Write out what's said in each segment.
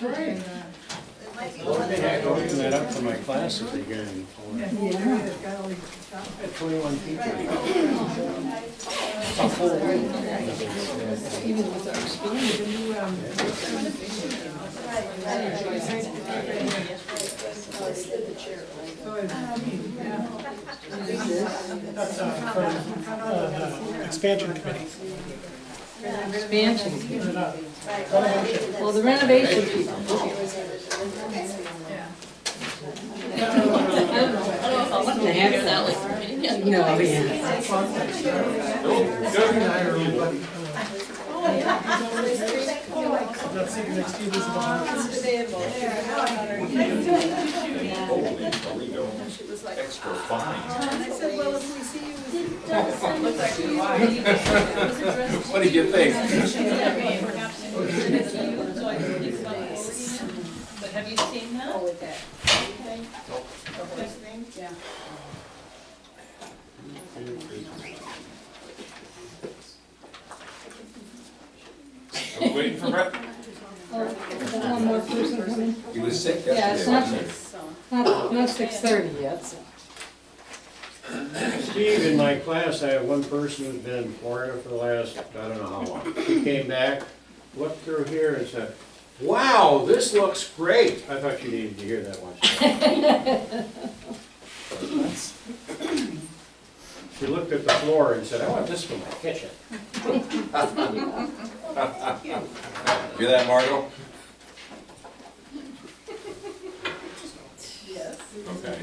right. Well, they had to open that up for my class if they get any. Yeah. I had 21 people. It's a whole week. Even with our experience. Expansion committee. Expansion. Well, the renovation people. What the heck is that like? No, yeah. Let's see, the next few days of the month. Extra fine. I said, well, if we see you. What do you think? But have you seen that? Oh, with that. Yeah. Are we waiting for Brett? One more person coming. He was sick Yeah, it's yesterday, not, wasn't not 6:30 yet, so. Steve, in my class, I have one person who's been in Florida for the last, I don't know how long. She came back, looked through here and said, "Wow, this looks great." I thought you needed to hear that one. She looked at the floor and said, "I want this for my kitchen." Hear that, Margot? Yes. Okay.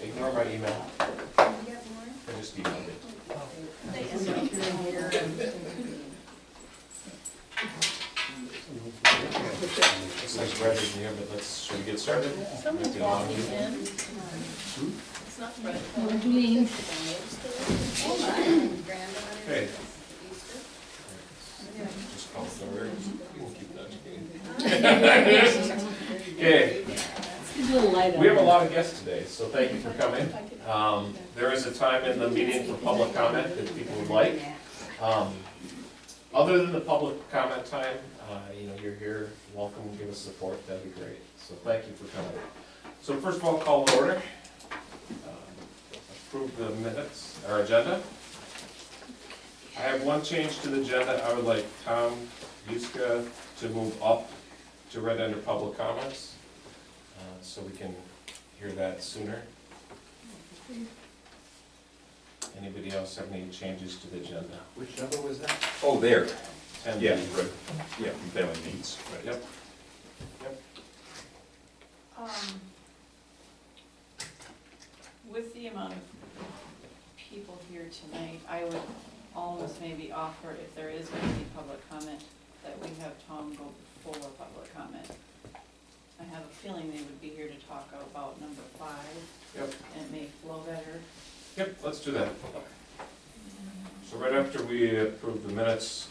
Ignore my email. I just emailed it. Looks like Brett isn't here, but should we get started? Someone's walking in. It's not Brett. Marlene. Okay. Just call it over. We'll keep that. Okay. It's a little light We have a out lot of guests today, so thank you for coming. There is a time in the meeting for public comment if people would like. Other than the public comment time, you're here, welcome, give us support, that'd be great. So thank you for coming. So first of all, call to order. Approve the minutes, our agenda. I have one change to the agenda. I would like Tom Yuska to move up to right under public comments, so we can hear that sooner. Anybody else have any changes to the agenda? Which number was that? Oh, there. 10. Yeah, right. Yeah, from family needs. Right. Yep. With the amount of people here tonight, I would almost maybe offer, if there is going to be public comment, that we have Tom go before public comment. I have a feeling they would be here to talk about number 5. Yep. And it may flow better. Yep, let's do that. So right after we approve the minutes,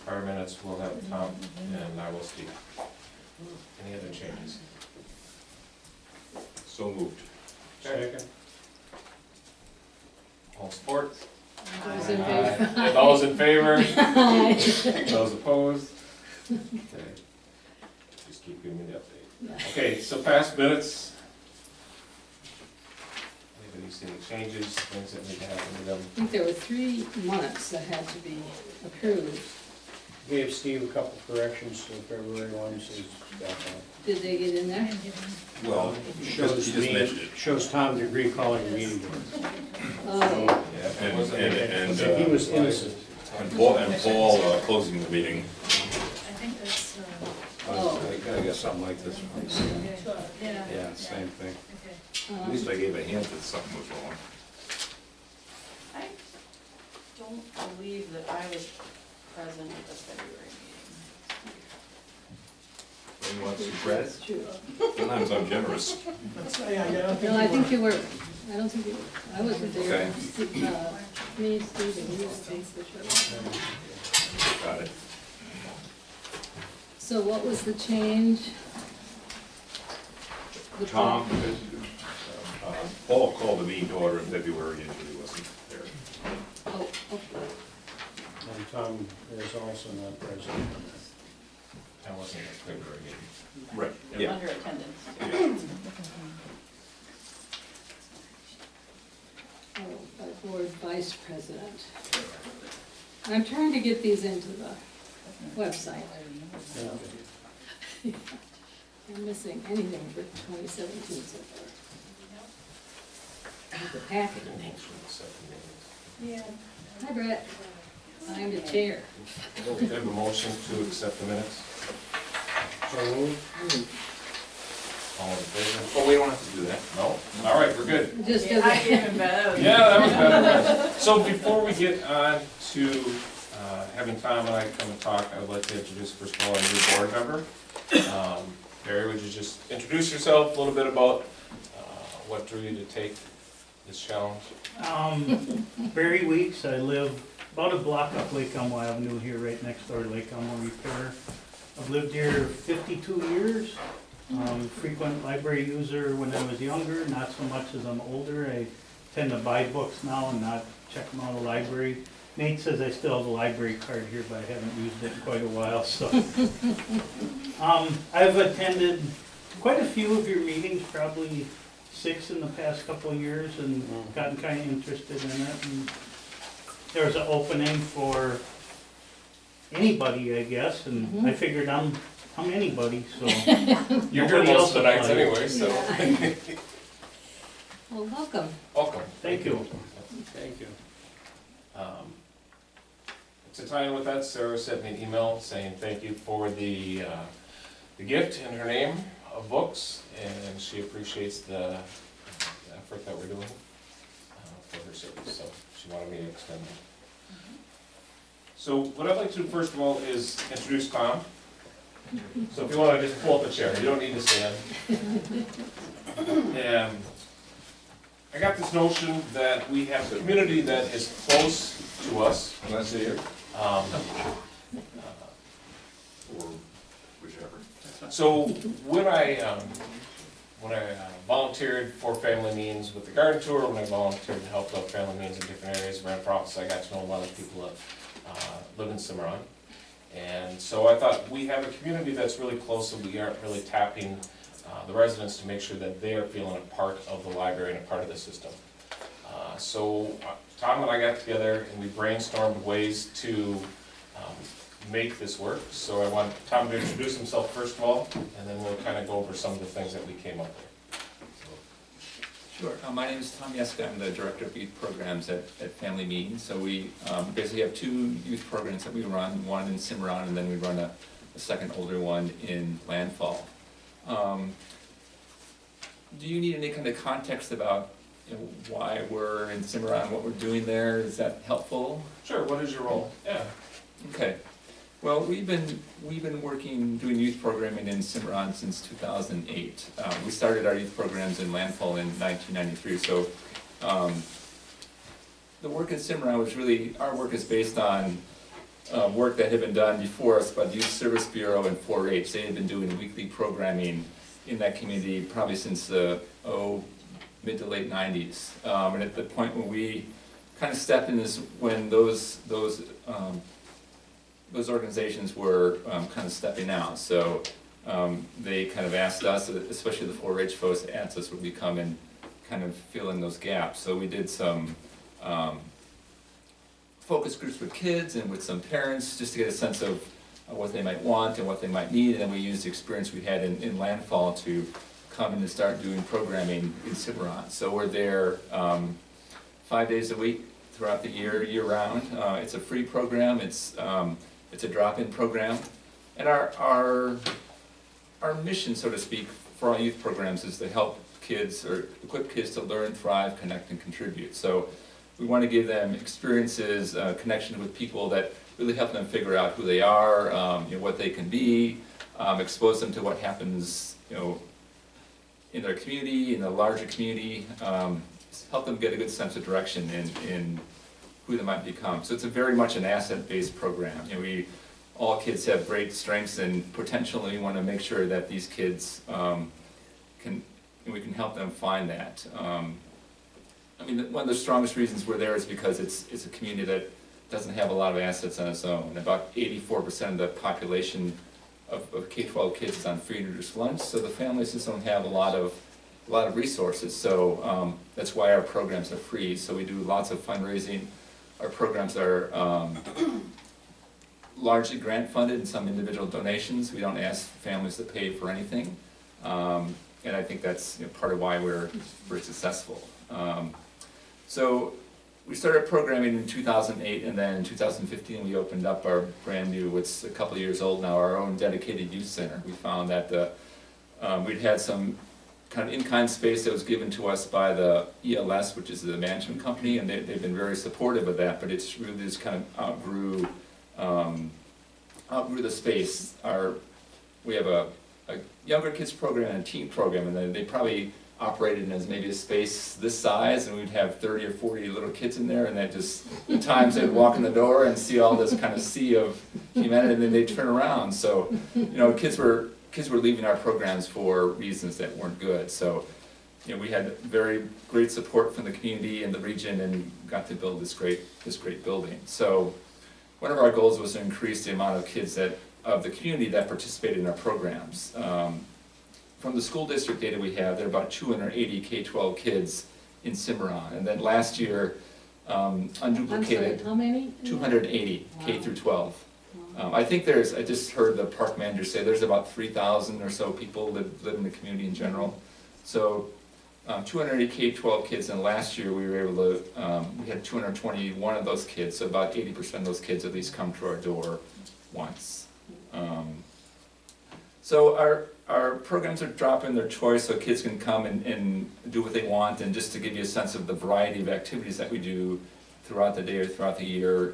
prior minutes, we'll have Tom and I will speak. Any other changes? So moved. Second. All support? Those in favor? And those in favor? Those opposed? Okay. Just keep giving me the update. Okay, so past minutes. Anybody see any changes, things that need to happen to them? I think there were 3 months that had to be approved. Gave Steve a couple corrections to the February ones. Did they get in there? Well, he just mentioned it. Shows Tom did calling the meeting. Oh, Yeah, if it wasn't- He was innocent. And Paul closing the meeting. I think that's, oh. I got something like this one. Yeah, same thing. At least I gave a hint that something was wrong. I don't believe that I was present at the February meeting. You want some credit? That's true. Sometimes I'm generous. No, I think you were, I don't think you were, I wasn't there. Okay. Me, Steve, and you, Steve, for sure. Got it. So what was the change? Tom, Paul called the meeting to order in February and he wasn't there. Oh, okay. And Tom is also not present. I wasn't at the February meeting. Right, Under attendance. Oh, by board vice president. I'm trying to get these into the website. Yeah. I'm missing anything for 2017 so far. The packet. Yeah. Hi, Brett. I'm the chair. We have a motion to accept the minutes. So moved. All in favor? Oh, we don't have to do that. No? All right, we're good. Just Yeah, I gave him better. Yeah, that was better. So before we get on to having Tom and I come and talk, I would like to introduce first of all our new board member. Barry, would you just introduce yourself, a little bit about what drew you to take this challenge? Barry Weeks, I live about a block up Lake Elmo Avenue here, right next door to Lake Elmo Repair. I've lived here 52 years. Frequent library user when I was younger, not so much as I'm older. I tend to buy books now and not check them out of the library. Nate says I still have a library card here, but I haven't used it in quite a while, so. I've attended quite a few of your meetings, probably 6 in the past couple of years, and gotten kind of interested in it. And there was an opening for anybody, I guess, and I figured I'm anybody, so. You're here Nobody most else of the nights applied. anyway, so. Well, welcome. Welcome. Thank you. Thank you. To tie in with that, Sarah sent me an email saying thank you for the gift in her name of books, and she appreciates the effort that we're doing for her service, so she wanted me to extend that. So what I'd like to do first of all is introduce Tom. So if you want to just pull up a chair, you don't need to stand. And I got this notion that we have a community that is close to us. Let's see here. Um, Or whichever. So when I volunteered for Family Means with the garden tour, when I volunteered to help out Family Means in different areas around Providence, I got to know a lot of people that live in Cimarron. And so I thought, we have a community that's really close, and we aren't really tapping the residents to make sure that they are feeling a part of the library and a part of the system. So Tom and I got together and we brainstormed ways to make this work. So I want Tom to introduce himself first of all, and then we'll kind of go over some of the things that we came up with. Sure. My name is Tom Yeska. I'm the Director of Youth Programs at Family Means. So we basically have 2 youth programs that we run, one in Cimarron, and then we run a second older one in Landfall. Do you need any kind of context about why we're in Cimarron, what we're doing there? Is that helpful? Sure, what is your role? Yeah. Okay. Well, we've been doing youth programming in Cimarron since 2008. We started our youth programs in Landfall in 1993. So the work in Cimarron was really, our work is based on work that had been done before us by the Youth Service Bureau and 4-H. They had been doing weekly programming in that community probably since the mid to late 90s. And at the point when we kind of stepped in is when those organizations were kind of stepping out. So they kind of asked us, especially the 4-H folks, asked us would we come and kind of fill in those gaps. So we did some focus groups with kids and with some parents just to get a sense of what they might want and what they might need. And then we used the experience we had in Landfall to come in and start doing programming in Cimarron. So we're there 5 days a week throughout the year round. It's a free program. It's a drop-in program. And our mission, so to speak, for our youth programs is to help kids or equip kids to learn, thrive, connect, and contribute. So we want to give them experiences, connection with people that really help them figure out who they are, what they can be, expose them to what happens, in their community, in the larger community, help them get a good sense of direction in who they might become. So it's very much an asset-based program. All kids have great strengths and potential, and we want to make sure that these kids we can help them find that. One of the strongest reasons we're there is because it's a community that doesn't have a lot of assets on its own. About 84% of the population of K-12 kids is on free and reduced lunch, so the families just don't have a lot of resources. So that's why our programs are free. So we do lots of fundraising. Our programs are largely grant funded and some individual donations. We don't ask families to pay for anything. And I think that's part of why we're successful. So we started programming in 2008, and then in 2015 we opened up our brand new, it's a couple of years old now, our own dedicated youth center. We found that we'd had some kind of in-kind space that was given to us by the ELS, which is the management company, and they've been very supportive of that, but it's really just kind of outgrew the space. We have a younger kids program and a teen program, and then they probably operated as maybe a space this size, and we'd have 30 or 40 little kids in there, and that just, at times they'd walk in the door and see all this kind of sea of humanity, and then they'd turn around. So, kids were leaving our programs for reasons that weren't good. So, we had very great support from the community and the region, and got to build this great building. So, one of our goals was to increase the amount of kids of the community that participated in our programs. From the school district data we have, there are about 280 K-12 kids in Cimarron, and then last year, unduplicated. I'm sorry, how many? 280 K through 12. I think I just heard the park manager say there's about 3,000 or so people live in the community in general. So 280 K-12 kids, and last year we were able to, we had 221 of those kids, so about 80% of those kids at least come to our door once. So our programs are drop-in their choice, so kids can come and do what they want, and just to give you a sense of the variety of activities that we do throughout the day or throughout the year.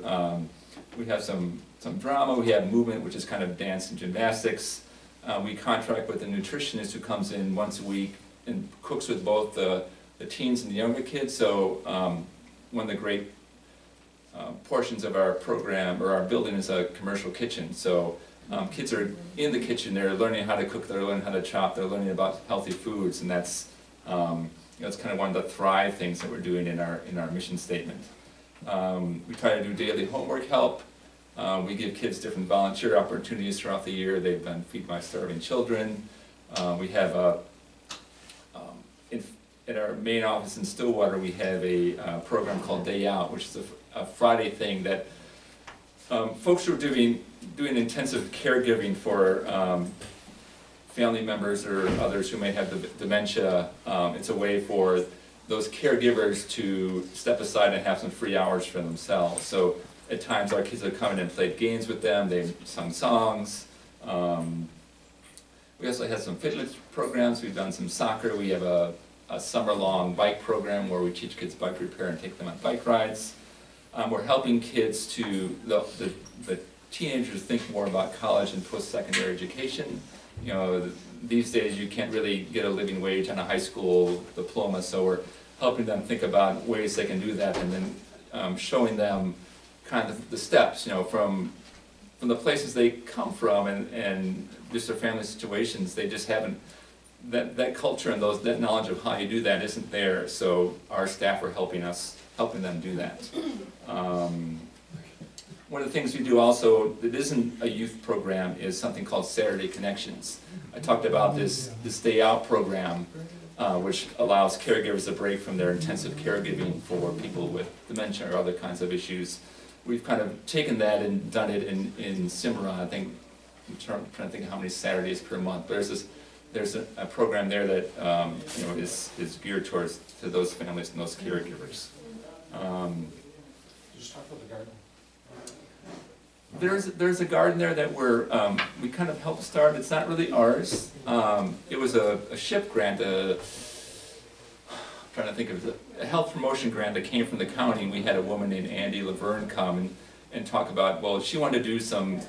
We have some drama, we have movement, which is kind of dance and gymnastics. We contract with a nutritionist who comes in once a week and cooks with both the teens and the younger kids. So one of the great portions of our program, or our building, is a commercial kitchen. So kids are in the kitchen, they're learning how to cook, they're learning how to chop, they're learning about healthy foods, and that's it's kind of one of the Thrive things that we're doing in our mission statement. We try to do daily homework help. We give kids different volunteer opportunities throughout the year. They've done Feed My Starving Children. We have in our main office in Stillwater, we have a program called Day Out, which is a Friday thing that folks who are doing intensive caregiving for family members or others who may have dementia. It's a way for those caregivers to step aside and have some free hours for themselves. So at times our kids have come in and played games with them, they've sung songs. We also have some fitness programs, we've done some soccer, we have a summer-long bike program where we teach kids bike repair and take them on bike rides. We're helping kids the teenagers think more about college and post-secondary education. These days you can't really get a living wage on a high school diploma, so we're helping them think about ways they can do that, and then showing them kind of the steps, from the places they come from and just their family situations. They just haven't, that culture and that knowledge of how you do that isn't there, so our staff are helping them do that. One of the things we do also that isn't a youth program is something called Saturday Connections. I talked about this Day Out program, which allows caregivers a break from their intensive caregiving for people with dementia or other kinds of issues. We've kind of taken that and done it in Cimarron. I think, I'm trying to think of how many Saturdays per month, but there's a program there that is geared to those families and those caregivers. Just talk about the garden. There's a garden there that we kind of helped start. It's not really ours. It was a SHIP grant, I'm trying to think of a health promotion grant that came from the county. We had a woman named Andy Laverne come and talk about, well, she wanted to do some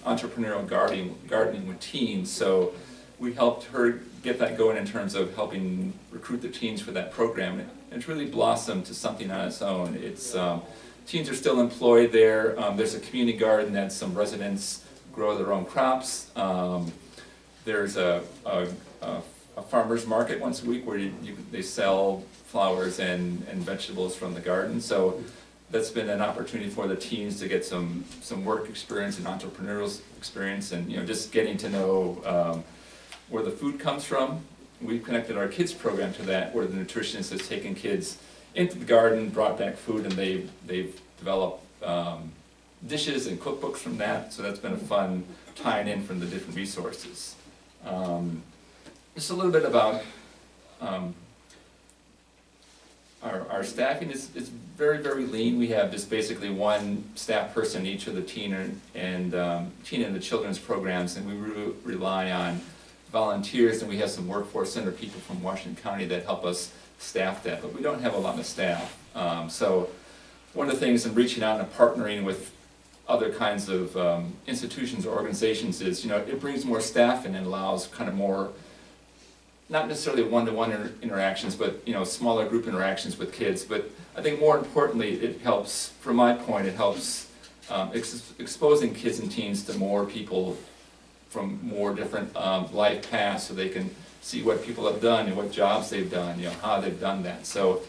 entrepreneurial gardening with teens, so we helped her get that going in terms of helping recruit the teens for that program. And it's really blossomed to something on its own. Teens are still employed there. There's a community garden that some residents grow their own crops. There's a farmer's market once a week where they sell flowers and vegetables from the garden. So that's been an opportunity for the teens to get some work experience and entrepreneurial experience, and just getting to know where the food comes from. We've connected our kids program to that, where the nutritionist has taken kids into the garden, brought back food, and they've developed dishes and cookbooks from that. So that's been a fun tying in from the different resources. Just a little bit about our staffing is very, very lean. We have just basically one staff person in each of the teen and the children's programs, and we rely on volunteers, and we have some workforce center people from Washington County that help us staff that, but we don't have a lot of staff. So one of the things in reaching out and partnering with other kinds of institutions or organizations is, it brings more staff and it allows kind of more, not necessarily one-to-one interactions, but smaller group interactions with kids. But I think more importantly, it helps, from my point, it helps exposing kids and teens to more people from more different life paths, so they can see what people have done and what jobs they've done, how they've done that. So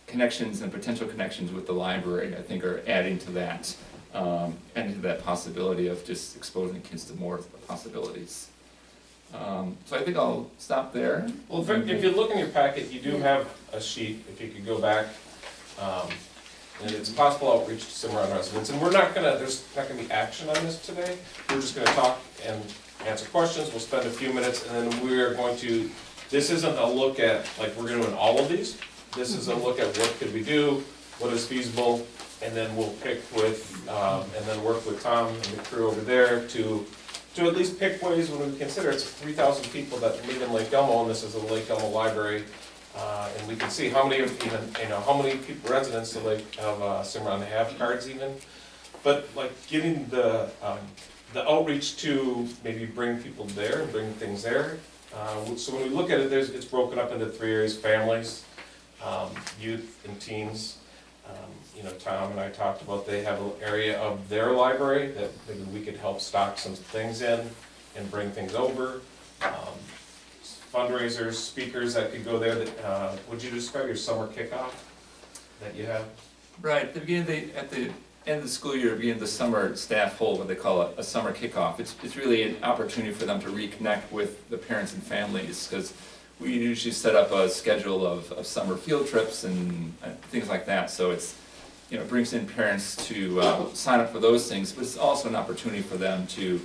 connections and potential connections with the library, I think, are adding to that, and to that possibility of just exposing kids to more possibilities. So I think I'll stop there. Well, if you look in your packet, you do have a sheet, if you could go back. And it's possible outreach to Cimarron residents, and there's not gonna be action on this today. We're just gonna talk and answer questions. We'll spend a few minutes, and then we are going to, this isn't a look at, like, we're doing all of these. This is a look at what could we do, what is feasible, and then we'll pick with, and then work with Tom and the crew over there to at least pick ways when we consider it's 3,000 people that live in Lake Elmo, and this is a Lake Elmo library. And we can see how many how many people, residents of Lake of Cimarron have cards even. But like getting the outreach to maybe bring people there and bring things there. So when we look at it, it's broken up into 3 areas: families, youth, and teens. Tom and I talked about they have an area of their library that maybe we could help stock some things in and bring things over. Fundraisers, speakers that could go there. Would you describe your summer kickoff that you have? Right, at the end of the school year, beginning of the summer, staff hold what they call a summer kickoff. It's really an opportunity for them to reconnect with the parents and families, because we usually set up a schedule of summer field trips and things like that. So it brings in parents to sign up for those things, but it's also an opportunity for them to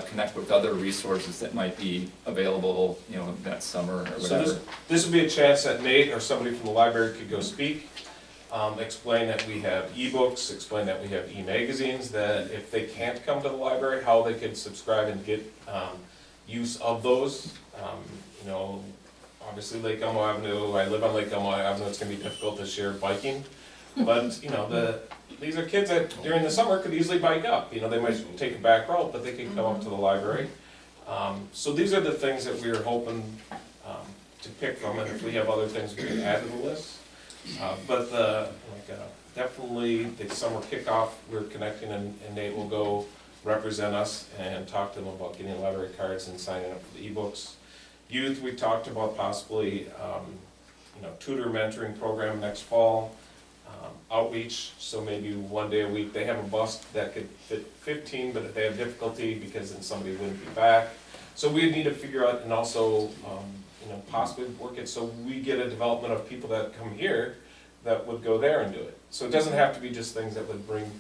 connect with other resources that might be available, that summer or whatever. So this would be a chance that Nate or somebody from the library could go speak, explain that we have ebooks, explain that we have e-magazines, that if they can't come to the library, how they could subscribe and get use of those. Obviously Lake Elmo Avenue, I live on Lake Elmo Avenue, it's gonna be difficult this year biking. But, these are kids that during the summer could easily bike up. They might take a back route, but they can come up to the library. So these are the things that we are hoping to pick from, and if we have other things we can add to the list. But definitely the summer kickoff, we're connecting, and Nate will go represent us and talk to them about getting library cards and signing up for the ebooks. Youth, we talked about possibly, tutor mentoring program next fall. Outreach, so maybe 1 day a week. They have a bus that could fit 15, but if they have difficulty because then somebody wouldn't be back. So we need to figure out, and also, possibly work it so we get a development of people that come here that would go there and do it. So it doesn't have to be just things that would bring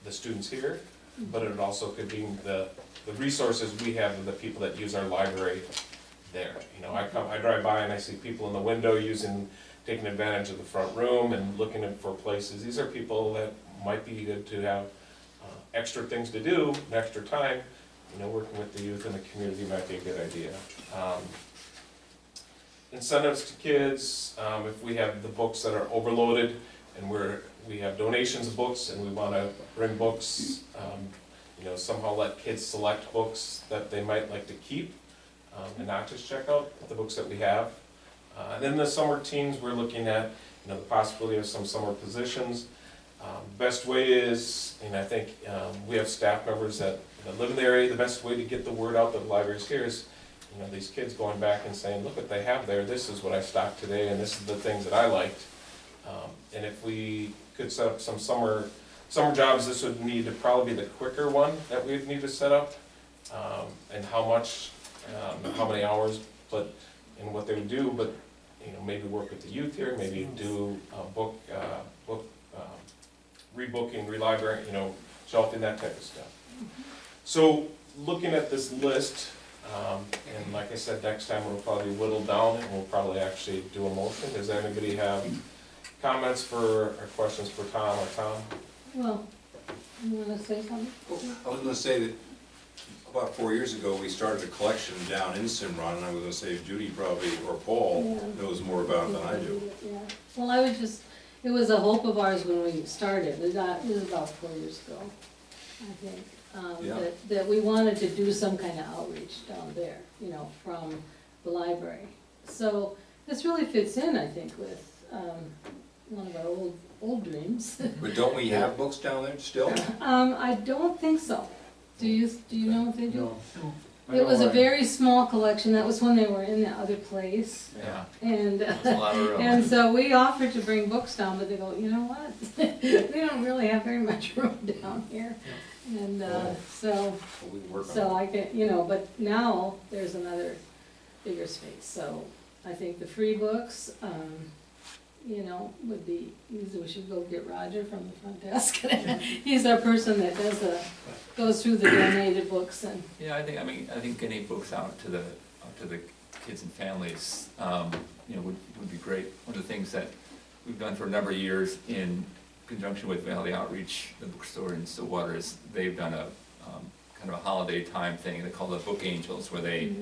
the students here, but it also could be the resources we have of the people that use our library there. I drive by and I see people in the window taking advantage of the front room and looking for places. These are people that might be good to have extra things to do, and extra time. Working with the youth in the community might be a good idea. Incentives to kids, if we have the books that are overloaded and we have donations of books and we want to bring books, somehow let kids select books that they might like to keep and not just check out the books that we have. And then the summer teams, we're looking at the possibility of some summer positions. Best way is, and I think we have staff members that live in the area, the best way to get the word out that the library's here is these kids going back and saying, look what they have there, this is what I stocked today, and this is the things that I liked. And if we could set up some summer jobs, this would need to probably be the quicker one that we'd need to set up. And how much, how many hours, but, and what they would do, but, you know, maybe work with the youth here, maybe do book, rebooking, relibrary, you know, shelving, that type of stuff. So, looking at this list, and like I said, next time we'll probably whittle down and we'll probably actually do a motion. Does anybody have comments for, or questions for Tom or Tom? Well, you wanna say something? I was gonna say that about 4 years ago, we started a collection down in Cimarron, and I was gonna say Judy probably, or Paul, Yeah. knows more about it than I do. Yeah, well, I would just, it was a hope of ours when we started, it was about 4 years ago, I think. Yeah. That we wanted to do some kind of outreach down there, you know, from the library. So this really fits in, I think, with, one of our old dreams. But don't we have books down there still? I don't think so. Do you know if they do? No. I It know was a I- very small collection, that was when they were in the other place, Yeah, and, it's a lot of room. and so we offered to bring books down, but they go, you know what? We don't really have very much room down here, and, so, Well, we can work on so it. I can, you know, but now there's another bigger space, so I think the free books, you know, would be, we should go get Roger from the front desk. He's our person that goes through the donated books and, Yeah, I think getting books out to the kids and families, you know, would be great. One of the things that we've done for a number of years in conjunction with Valley Outreach, the bookstore in Stillwater, is they've done a, kind of a holiday time thing, they call it Book Angels, where they,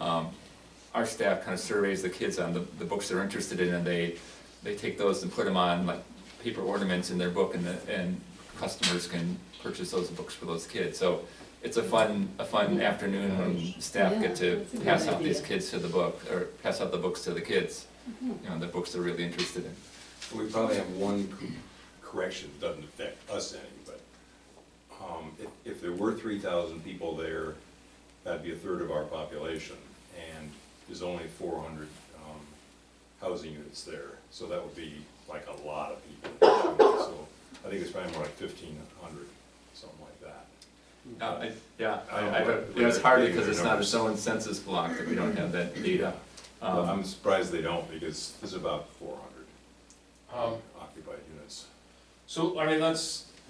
our staff kind of surveys the kids on the books they're interested in, and they take those and put them on like paper ornaments in their book, and customers can purchase those books for those kids. So it's a fun afternoon when staff get to that's a good pass out these idea. kids to the book, or pass out the books to the kids, you know, the books they're really interested in. We probably have one correction, doesn't affect us any, but if there were 3,000 people there, that'd be a third of our population, and there's only 400 housing units there, so that would be like a lot of people. So I think it's probably more like 1,500, something like that. It's hard because it's not its own census block that we don't have that data. Well, I'm surprised they don't, because there's about 400 Um, occupied units. So, I mean,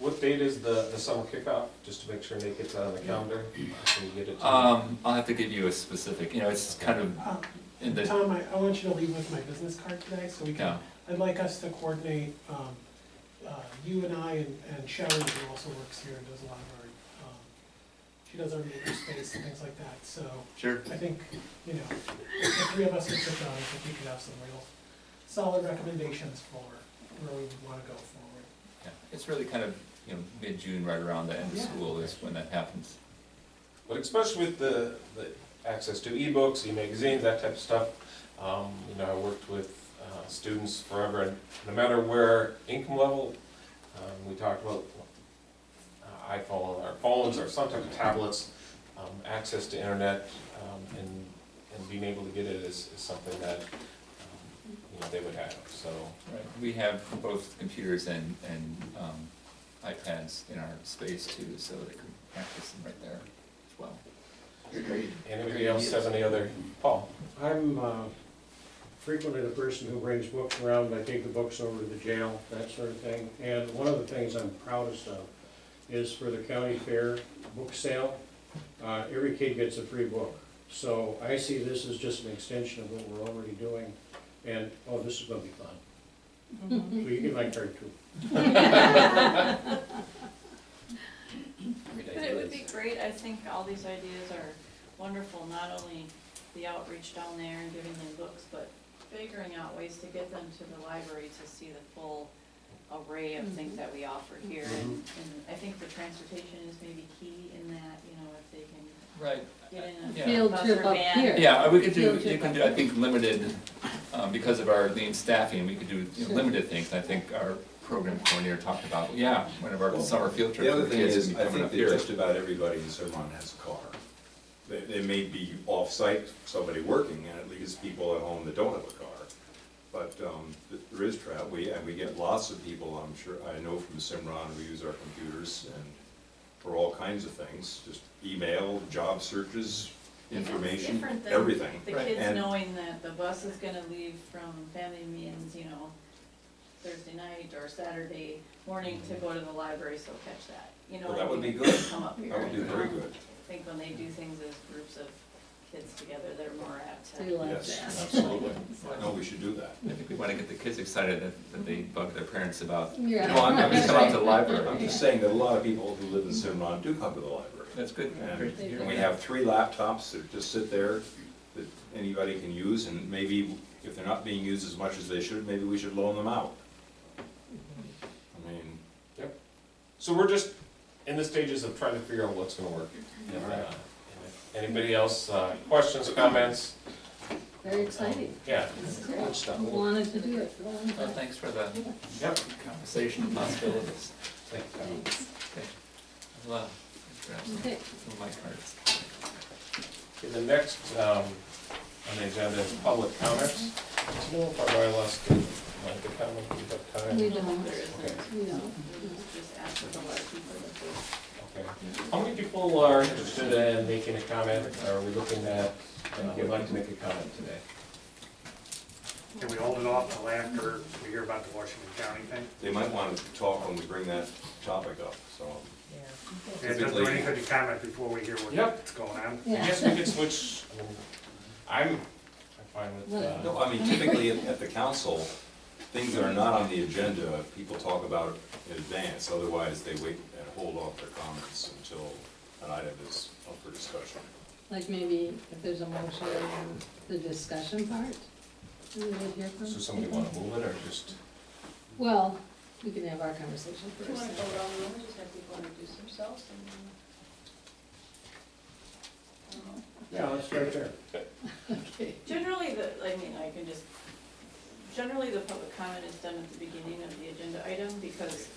what date is the summer kickoff, just to make sure Nate gets that on the calendar? Can you get it to me? I'll have to give you a specific, you know, it's kind of in the, Tom, I want you to leave with my business card today, so we yeah. can, I'd like us to coordinate, you and I, and Sharon, who also works here and does a lot of our, she does our makerspace and things like that, so Sure. I think, you know, if the three of us could sit down, I think we could have some real solid recommendations for where we would wanna go forward. Yeah, it's really kind of, you know, mid-June, right around the end of Yeah. school is when that happens. But especially with the access to e-books, e-magazines, that type of stuff, you know, I worked with students forever, and no matter where income level, we talked about iPhone, or phones, or some type of tablets, access to internet, and being able to get it is something that, you know, they would have, so. Right, we have both computers and iPads in our space too, so they can access them right there as well. Anybody else have any other, Paul? I'm frequently the person who brings books around. I take the books over to the jail, that sort of thing. And one of the things I'm proudest of is for the county fair book sale, every kid gets a free book. So I see this as just an extension of what we're already doing. And, oh, this is gonna be fun. So you get my card too. But it would be great, I think all these ideas are wonderful, not only the outreach down there and giving them books, but figuring out ways to get them to the library to see the full array of things that we offer here. And I think the transportation is maybe key in that, you know, if they can Right. get in a Yeah. field bus trip or up van. here. Yeah, we could do, Field you trip can up do, I here. think, limited, because of our lean staffing, we could do, you know, Sure. limited things. I think our program coordinator talked about, yeah, one of our summer field trips The other for thing kids is, would be I coming think up that here. just about everybody in Cimarron has a car. They may be off-site, somebody working, and it leaves people at home that don't have a car. but, there is travel, and we get lots of people, I'm sure, I know from Simron who use our computers and for all kinds of things, just email, job searches, information, Different than everything. the Right. kids And- knowing that the bus is gonna leave from family meetings, you know, Thursday night or Saturday morning to go to the library, so catch that. You know Well, what I that would mean? be good. Come up here. That would do very and, good. I think when they do things as groups of kids together, they're more apt They to. like Yes, that. absolutely. No, we should do that. I think we wanna get the kids excited that they bug their parents about, Yeah. No, I'm let me just come out to saying, the library. I'm just saying that a lot of people who live in Simron do come to the library. That's good, great to hear. And we have 3 laptops that just sit there that anybody can use, and maybe if they're not being used as much as they should, maybe we should loan them out. I mean, So we're just in the stages of trying to figure out what's gonna work. And, anybody else, questions, comments? Very exciting. Yeah. It's great. I wanted to do it for a long Well, time. thanks for the Yep. conversation and possibilities. Thanks. Thanks. Well, grab some Okay. of my cards. Okay, the next, on the agenda is public comments. Do you know if our bylaws do like the comment, we have time? We No, don't. there isn't. Okay. We don't. Just ask for the license for the food. Okay. How many people are interested in making a comment? Are we looking at, would like to make a comment today? Can we hold it off till after we hear about the Washington County thing? they might want to talk when we bring that topic up, so. Yeah, does anybody comment before we hear Yep. what's going on? I Yeah. guess we could switch, I'm fine with, No, I mean, typically at the council, things that are not on the agenda, people talk about in advance, otherwise they wait and hold off their comments until an item is up for discussion. Like maybe if there's a motion, the discussion part, we would hear from. so somebody wanna move it or just? Well, we can have our conversation Do you first. wanna go around the room and just have people introduce themselves and then? I don't know. Yeah, let's start there. Okay. Generally, generally the public comment is done at the beginning of the agenda item because,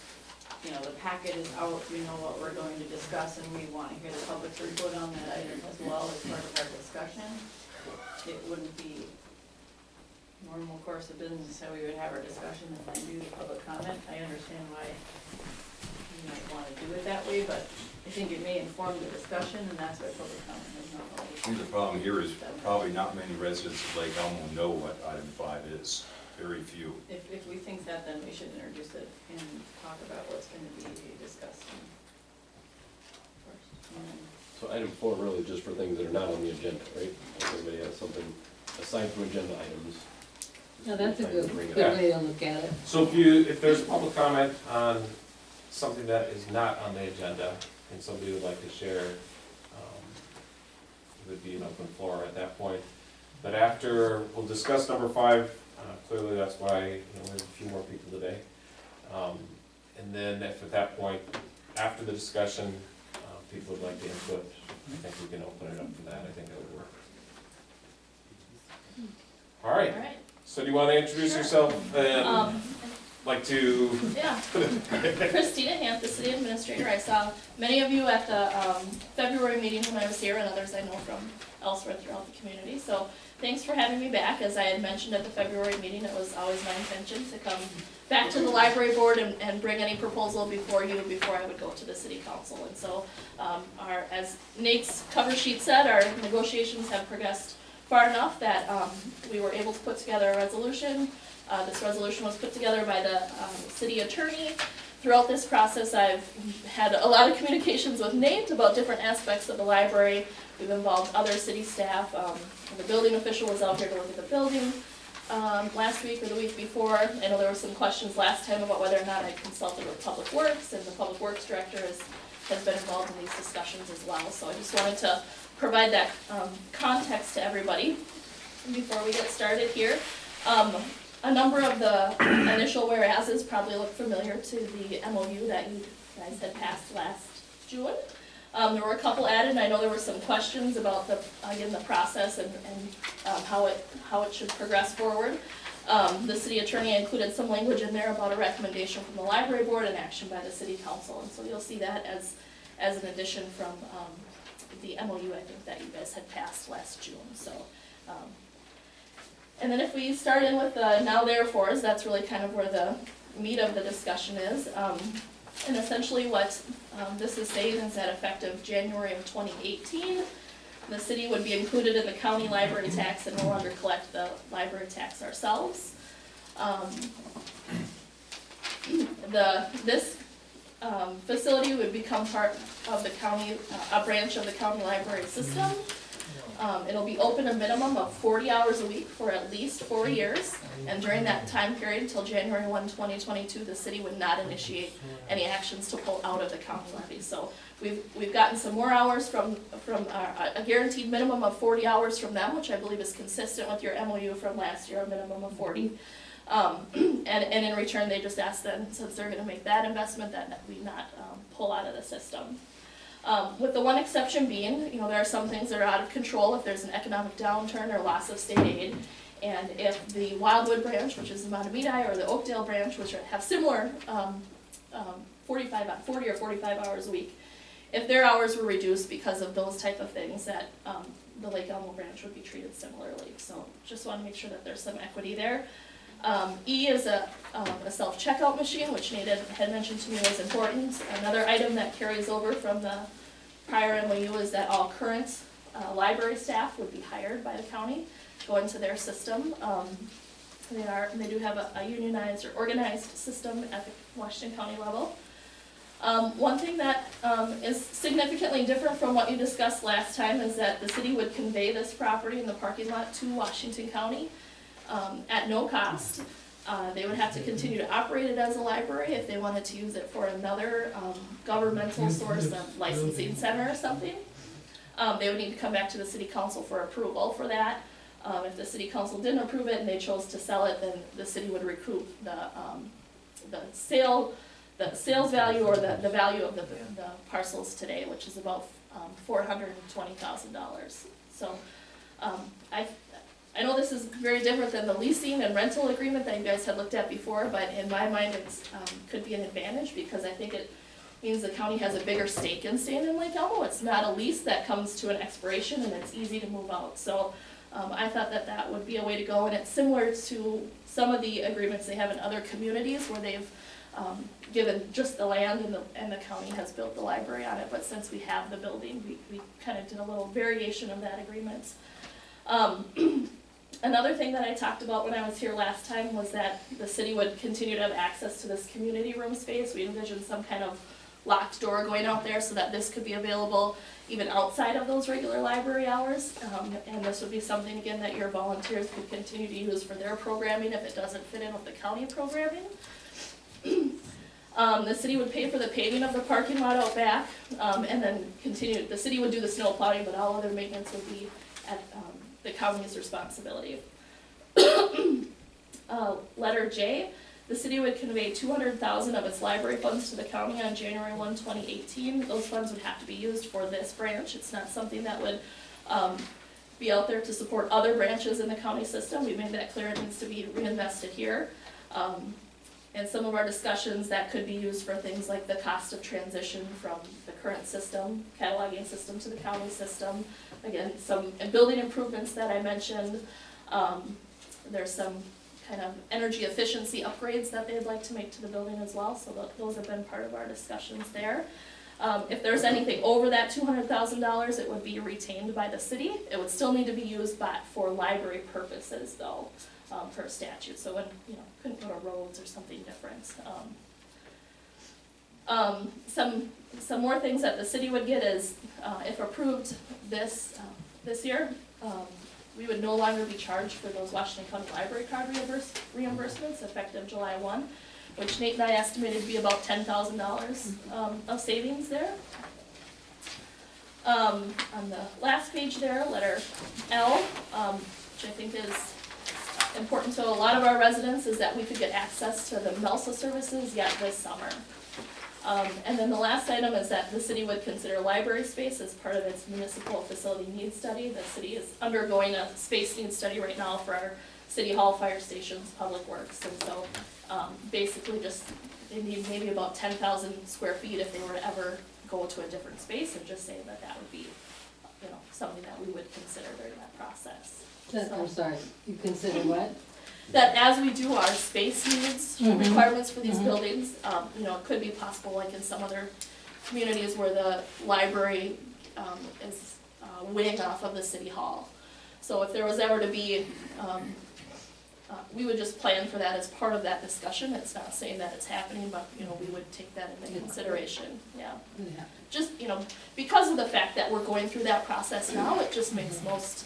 you know, the packet is out, we know what we're going to discuss and we want to hear the public's input on that item as well as part of our discussion. It wouldn't be normal course of business how we would have our discussion and then do the public comment. I understand why you might want to do it that way, but I think it may inform the discussion and that's why public comment is not I always. think the problem here is probably not many residents of Lake Elmo know what item 5 is, very few. If we think that, then we should introduce it and talk about what's gonna be discussed first. And then So item 4 really is just for things that are not on the agenda, right? If anybody has something aside from agenda items. No, that's a good, Bring it good up. way to look at it. So if there's public comment on something that is not on the agenda, and somebody would like to share, it would be an open floor at that point. But after, we'll discuss number 5, clearly that's why, you know, there's a few more people today. And then if at that point, after the discussion, people would like to input, I think we can open it up for that, I think that would work. All right, All right, so do you want to introduce Sure. yourself and like to? Yeah, Christina Hamp, the city administrator. I saw many of you at the February meeting when I was here, and others I know from elsewhere throughout the community. So thanks for having me back. As I had mentioned at the February meeting, it was always my intention to come back to the library board and bring any proposal before you before I would go to the city council. And so as Nate's cover sheet said, our negotiations have progressed far enough that we were able to put together a resolution. This resolution was put together by the city attorney. Throughout this process, I've had a lot of communications with Nate about different aspects of the library. We've involved other city staff. The building official was out here to look at the building last week or the week before. I know there were some questions last time about whether or not I consulted with Public Works, and the Public Works director has been involved in these discussions as well. So I just wanted to provide that context to everybody before we get started here. A number of the initial whereases probably look familiar to the MOU that you guys had passed last June. There were a couple added, and I know there were some questions about the process and how it should progress forward. The city attorney included some language in there about a recommendation from the library board and action by the city council, and so you'll see that as an addition from the MOU I think that you guys had passed last June. So And then if we start in with the now therefores, that's really kind of where the meat of the discussion is. And essentially what this is saying is that effective January of 2018, the city would be included in the county library tax and no longer collect the library tax ourselves. This facility would become part of the county, a branch of the county library system. It'll be open a minimum of 40 hours a week for at least 4 years, and during that time period until January 1, 2022, the city would not initiate any actions to pull out of the county levy. So we've gotten some more hours from a guaranteed minimum of 40 hours from them, which I believe is consistent with your MOU from last year, a minimum of 40. And in return, they just asked then, since they're gonna make that investment, that we not pull out of the system. With the one exception being, you know, there are some things that are out of control if there's an economic downturn or loss of state aid. And if the Wildwood branch, which is the Matamidi, or the Oakdale branch, which have similar 40 or 45 hours a week, if their hours were reduced because of those type of things, that the Lake Elmo branch would be treated similarly. So just want to make sure that there's some equity there. E is a self-checkout machine, which Nate had mentioned to me was important. Another item that carries over from the prior MOU is that all current library staff would be hired by the county, go into their system. They do have a unionized or organized system at the Washington County level. One thing that is significantly different from what you discussed last time is that the city would convey this property in the parking lot to Washington County at no cost. They would have to continue to operate it as a library if they wanted to use it for another governmental source of licensing center or something. They would need to come back to the city council for approval for that. If the city council didn't approve it and they chose to sell it, then the city would recoup the sales value or the value of the parcels today, which is about $420,000. So I know this is very different than the leasing and rental agreement that you guys had looked at before, but in my mind it could be an advantage because I think it means the county has a bigger stake in staying in Lake Elmo. It's not a lease that comes to an expiration and it's easy to move out. So I thought that would be a way to go, and it's similar to some of the agreements they have in other communities where they've given just the land and the county has built the library on it, but since we have the building, we kind of did a little variation of that agreement. Another thing that I talked about when I was here last time was that the city would continue to have access to this community room space. We envisioned some kind of locked door going out there so that this could be available even outside of those regular library hours. And this would be something, again, that your volunteers could continue to use for their programming if it doesn't fit in with the county programming. The city would pay for the paving of the parking lot out back, and then the city would do the snow plowing, but all other maintenance would be at the county's responsibility. Letter J, the city would convey $200,000 of its library funds to the county on January 1, 2018. Those funds would have to be used for this branch. It's not something that would be out there to support other branches in the county system. We made that clear, it needs to be reinvested here. And some of our discussions that could be used for things like the cost of transition from the current system, cataloging system, to the county system. Again, some building improvements that I mentioned. There's some kind of energy efficiency upgrades that they'd like to make to the building as well, so those have been part of our discussions there. If there's anything over that $200,000, it would be retained by the city. It would still need to be used for library purposes though, per statute, so when, couldn't go to roads or something different. Some more things that the city would get is, if approved this year, we would no longer be charged for those Washington County Library Card reimbursements effective July 1, which Nate and I estimated to be about $10,000 of savings there. On the last page there, letter L, which I think is important to a lot of our residents, is that we could get access to the MELSA services yet this summer. And then the last item is that the city would consider library space as part of its municipal facility needs study. The city is undergoing a space needs study right now for our city hall, fire stations, public works, and so basically just they need maybe about 10,000 square feet if they were to ever go to a different space, and just say that would be you know, something that we would consider during that process. I'm sorry, you consider what? That as we do our space needs Mhm. requirements for these Mhm. buildings, you know, it could be possible, like in some other communities where the library, is, wing off of the city hall. So if there was ever to be, we would just plan for that as part of that discussion. It's not saying that it's happening, but, you know, we would take that into consideration, yeah. Yeah. Just, you know, because of the fact that we're going through that process now, it just makes most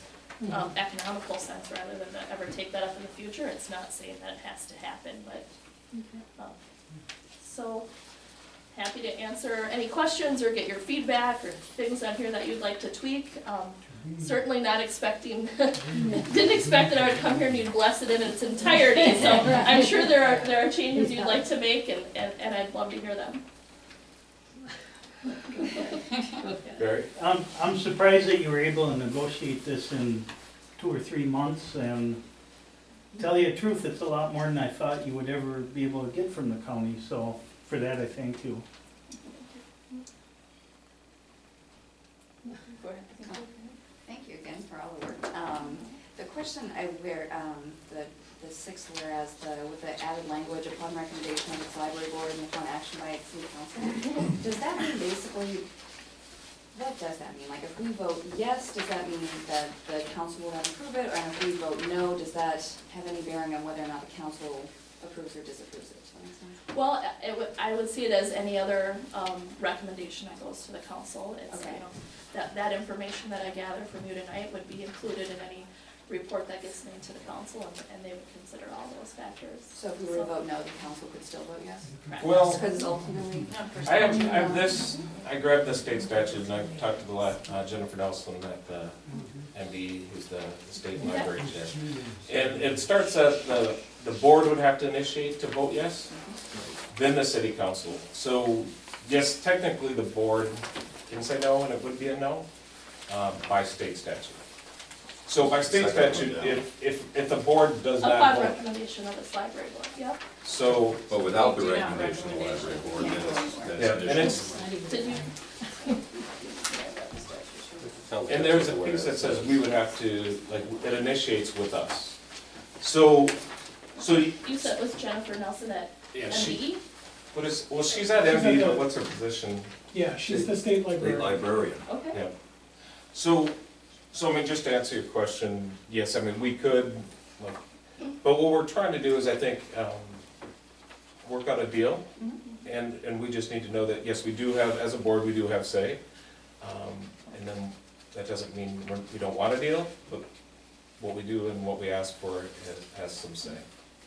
economical sense rather than to ever take that up in the future. It's not saying that it has to happen, but, so, happy to answer any questions or get your feedback or things on here that you'd like to tweak. Certainly not expecting, didn't expect that I would come here and you'd bless it in its entirety, so I'm sure there are changes you'd like to make, and I'd love to hear them. Barry? I'm surprised that you were able to negotiate this in 2 or 3 months, and tell you the truth, it's a lot more than I thought you would ever be able to get from the county, so for that I thank you. Go ahead. Thank you again for all the work. The question the sixth whereas, with the added language upon recommendation of its library board and upon action by its city council, does that mean basically, what does that mean? Like if we vote yes, does that mean that the council will then approve it? Or if we vote no, does that have any bearing on whether or not the council approves or disapproves it? Does that make sense? Well, I would see it as any other recommendation that goes to the council. It's, Okay. you know, that information that I gather from you tonight would be included in any report that gets made to the council, and they would consider all those factors. So if we were to vote no, the council could still vote yes? Correct. Well, Because ultimately, I have this, I grabbed the state statute and I talked to the Jennifer Nelson at the MD, who's the state library chair. And it starts at the board would have to initiate to vote yes, then the city council. So yes, technically the board can say no and it would be a no by state statute. So by state statute, if the board does not Upon vote, recommendation of its library board, yep. so, But without the We do not recommendation of the library board, then it's yeah, an and issue. it's, Did you? and there's a piece that says we would have to, like, it initiates with us. So You said it was Jennifer Nelson at yeah, MDE? what is, well, she's at MD, but what's her position? Yeah, she's the state State librarian. librarian. Okay. Yeah. So I mean, just to answer your question, yes, I mean, we could, like, but what we're trying to do is, I think, work out a deal, and we just need to know that, yes, we do have, as a board, we do have say. And then, that doesn't mean we don't want a deal, but what we do and what we ask for has some say.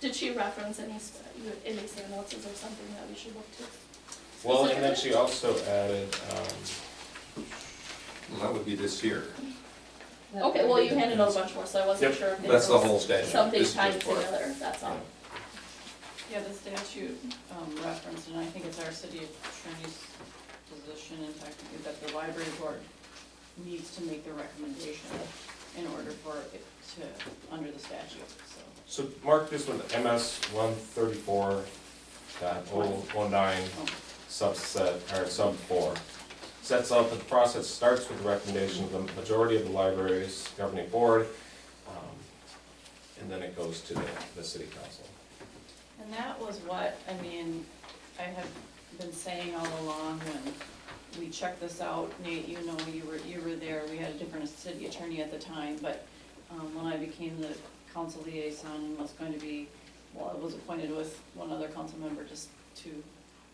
Did she reference any notes? Is there something that we should look to? Well, and then she also added, Well, that would be this year. Okay, well, you handed out a bunch more, so I wasn't Yep. sure if there That's the was whole statute. something This is tied just part. together, that's all. Yeah, the statute referenced, and I think it's our city attorney's position, in fact, that the library board needs to make the recommendation in order for it to, under the statute, so. so mark this one, MS 134.019 subset, or sub 4. Sets out that the process starts with the recommendation of the majority of the library's governing board, and then it goes to the city council. And that was what, I mean, I have been saying all along when we checked this out. Nate, you know, you were there, we had a different city attorney at the time, but when I became the council liaison and was going to be, well, I was appointed with one other council member just to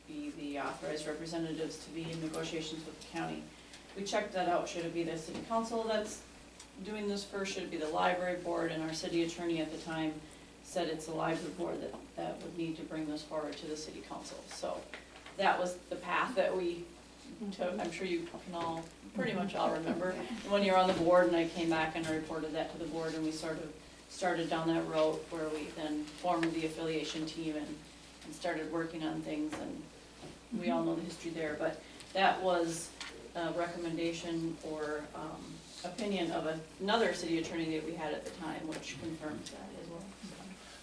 be the authorized representatives to be in negotiations with the county. We checked that out, should it be the city council that's doing this first, should it be the library board, and our city attorney at the time said it's the library board that would need to bring this forward to the city council. So that was the path that we took. I'm sure you can all, pretty much all remember. When you were on the board and I came back and I reported that to the board, and we sort of started down that road where we then formed the affiliation team and started working on things, and we all know the history there, but that was a recommendation or opinion of another city attorney that we had at the time, which confirms that as well.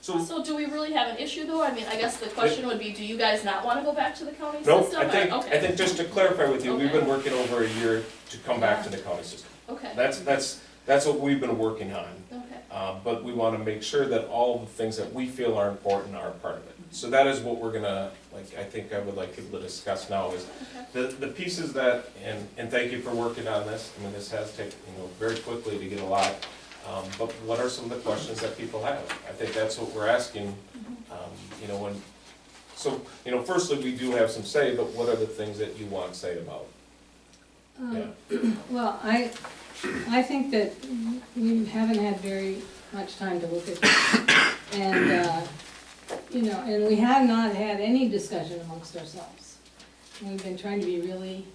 So do we really have an issue though? I mean, I guess the question would be, do you guys not wanna go back to the county No, system? I think, Okay. I think just to clarify with you, we've Okay. been working over a year to come back to the county system. Okay, That's what we've been working on. okay, But we wanna make sure that all the things that we feel are important are a part of it. So that is what we're gonna, like, I think I would like people to discuss now is okay. the pieces that, and thank you for working on this. I mean, this has taken, very quickly to get a lot. But what are some of the questions that people have? I think that's what we're asking, firstly, we do have some say, but what are the things that you want say about? Well, I think that we haven't had very much time to look at this. And, and we have not had any discussion amongst ourselves. We've been trying to be really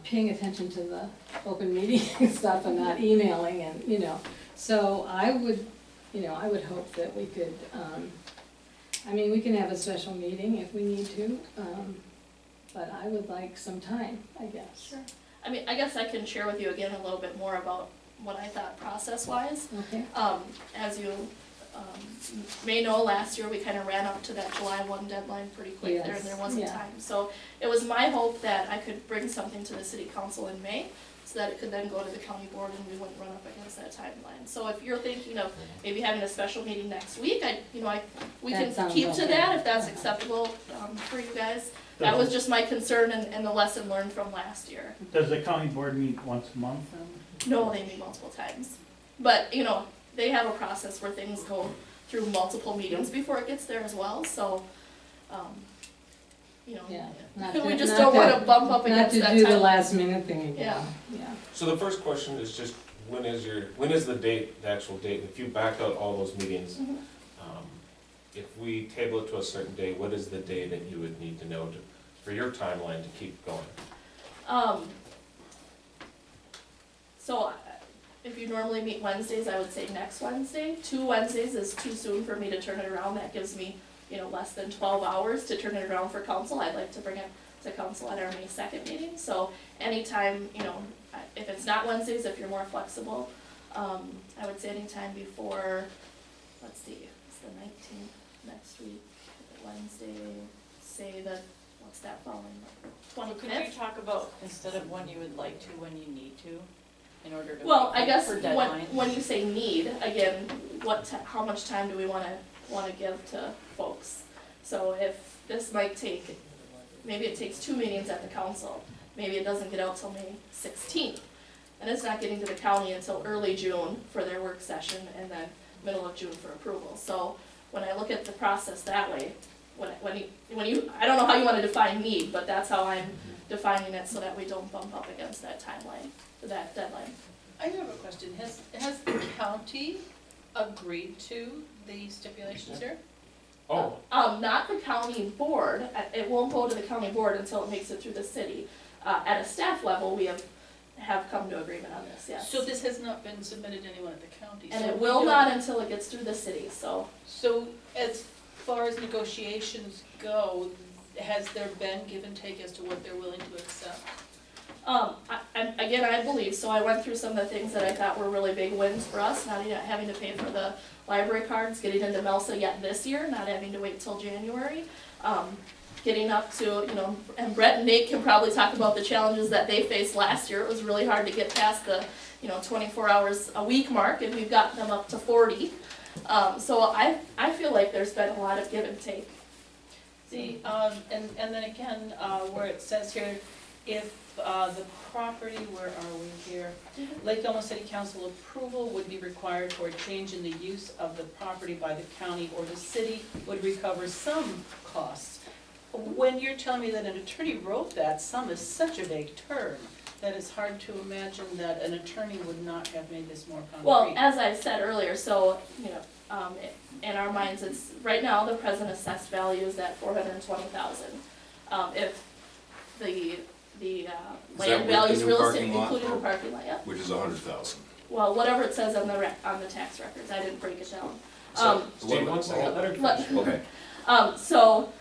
paying attention to the open meeting stuff and not emailing and, so I would hope that we could, we can have a special meeting if we need to, but I would like some time, I guess. Sure. I mean, I guess I can share with you again a little bit more about what I thought process-wise. Okay. As you may know, last year we kind of ran up to that July 1 deadline pretty quick there, and there wasn't Yeah. time. So it was my hope that I could bring something to the city council in May, so that it could then go to the county board and we wouldn't run up against that timeline. So if you're thinking of maybe having a special meeting next week, we That can sounds keep to okay. that if that's acceptable for you guys. That was just my concern and the lesson learned from last year. Does the county board meet once a month then? No, they meet multiple times. But, they have a process where things go through multiple meetings before it gets there as well, so, Yeah. we just don't wanna bump up against that Not time. to do the last minute thing again. Yeah. So the first question is just, when is the date, the actual date? If you back out all those meetings, Mhm. if we table it to a certain day, what is the day that you would need to know for your timeline to keep going? So if you normally meet Wednesdays, I would say next Wednesday. 2 Wednesdays is too soon for me to turn it around. That gives me, less than 12 hours to turn it around for council. I'd like to bring it to council at our May 2nd meeting. So anytime, if it's not Wednesdays, if you're more flexible, I would say anytime before, let's see, it's the 19th next week, Wednesday, say that, what's that following, Could we 25th? talk about, instead of when you would like to, when you need to, in order to? Well, I guess for deadlines? when you say need, again, how much time do we wanna give to folks? So if this might take, maybe it takes 2 meetings at the council, maybe it doesn't get out till May 16th. And it's not getting to the county until early June for their work session and then middle of June for approval. So when I look at the process that way, when you, I don't know how you wanna define need, but that's how I'm defining it so that we don't bump up against that timeline, that deadline. I have a question. Has the county agreed to the stipulations here? Oh, Not the county board, it won't go to the county board until it makes it through the city. At a staff level, we have come to agreement on this, yes. So this has not been submitted to anyone at the county? And so it we will don't- not until it gets through the city, so. So as far as negotiations go, has there been give and take as to what they're willing to accept? Again, I believe, so I went through some of the things that I thought were really big wins for us, not yet having to pay for the library cards, getting into MELSA yet this year, not having to wait till January. Getting up to, and Brett and Nate can probably talk about the challenges that they faced last year. It was really hard to get past the, 24 hours a week mark, and we've gotten them up to 40. So I feel like there's been a lot of give and take. See, and then again, where it says here, if the property, where are we here? Lake Elmo City Council approval would be required for a change in the use of the property by the county, or the city would recover some costs. When you're telling me that an attorney wrote that, some is such a vague term that it's hard to imagine that an attorney would not have made this more concrete. Well, as I said earlier, so, in our minds, it's, right now, the present assessed value is at $420,000. If the land with value is the new real estate, parking lot? including the parking lot, yeah. Which is 100,000. Well, whatever it says on the tax records, I didn't break it down. Steve, one second, let her Let- finish. Okay. So,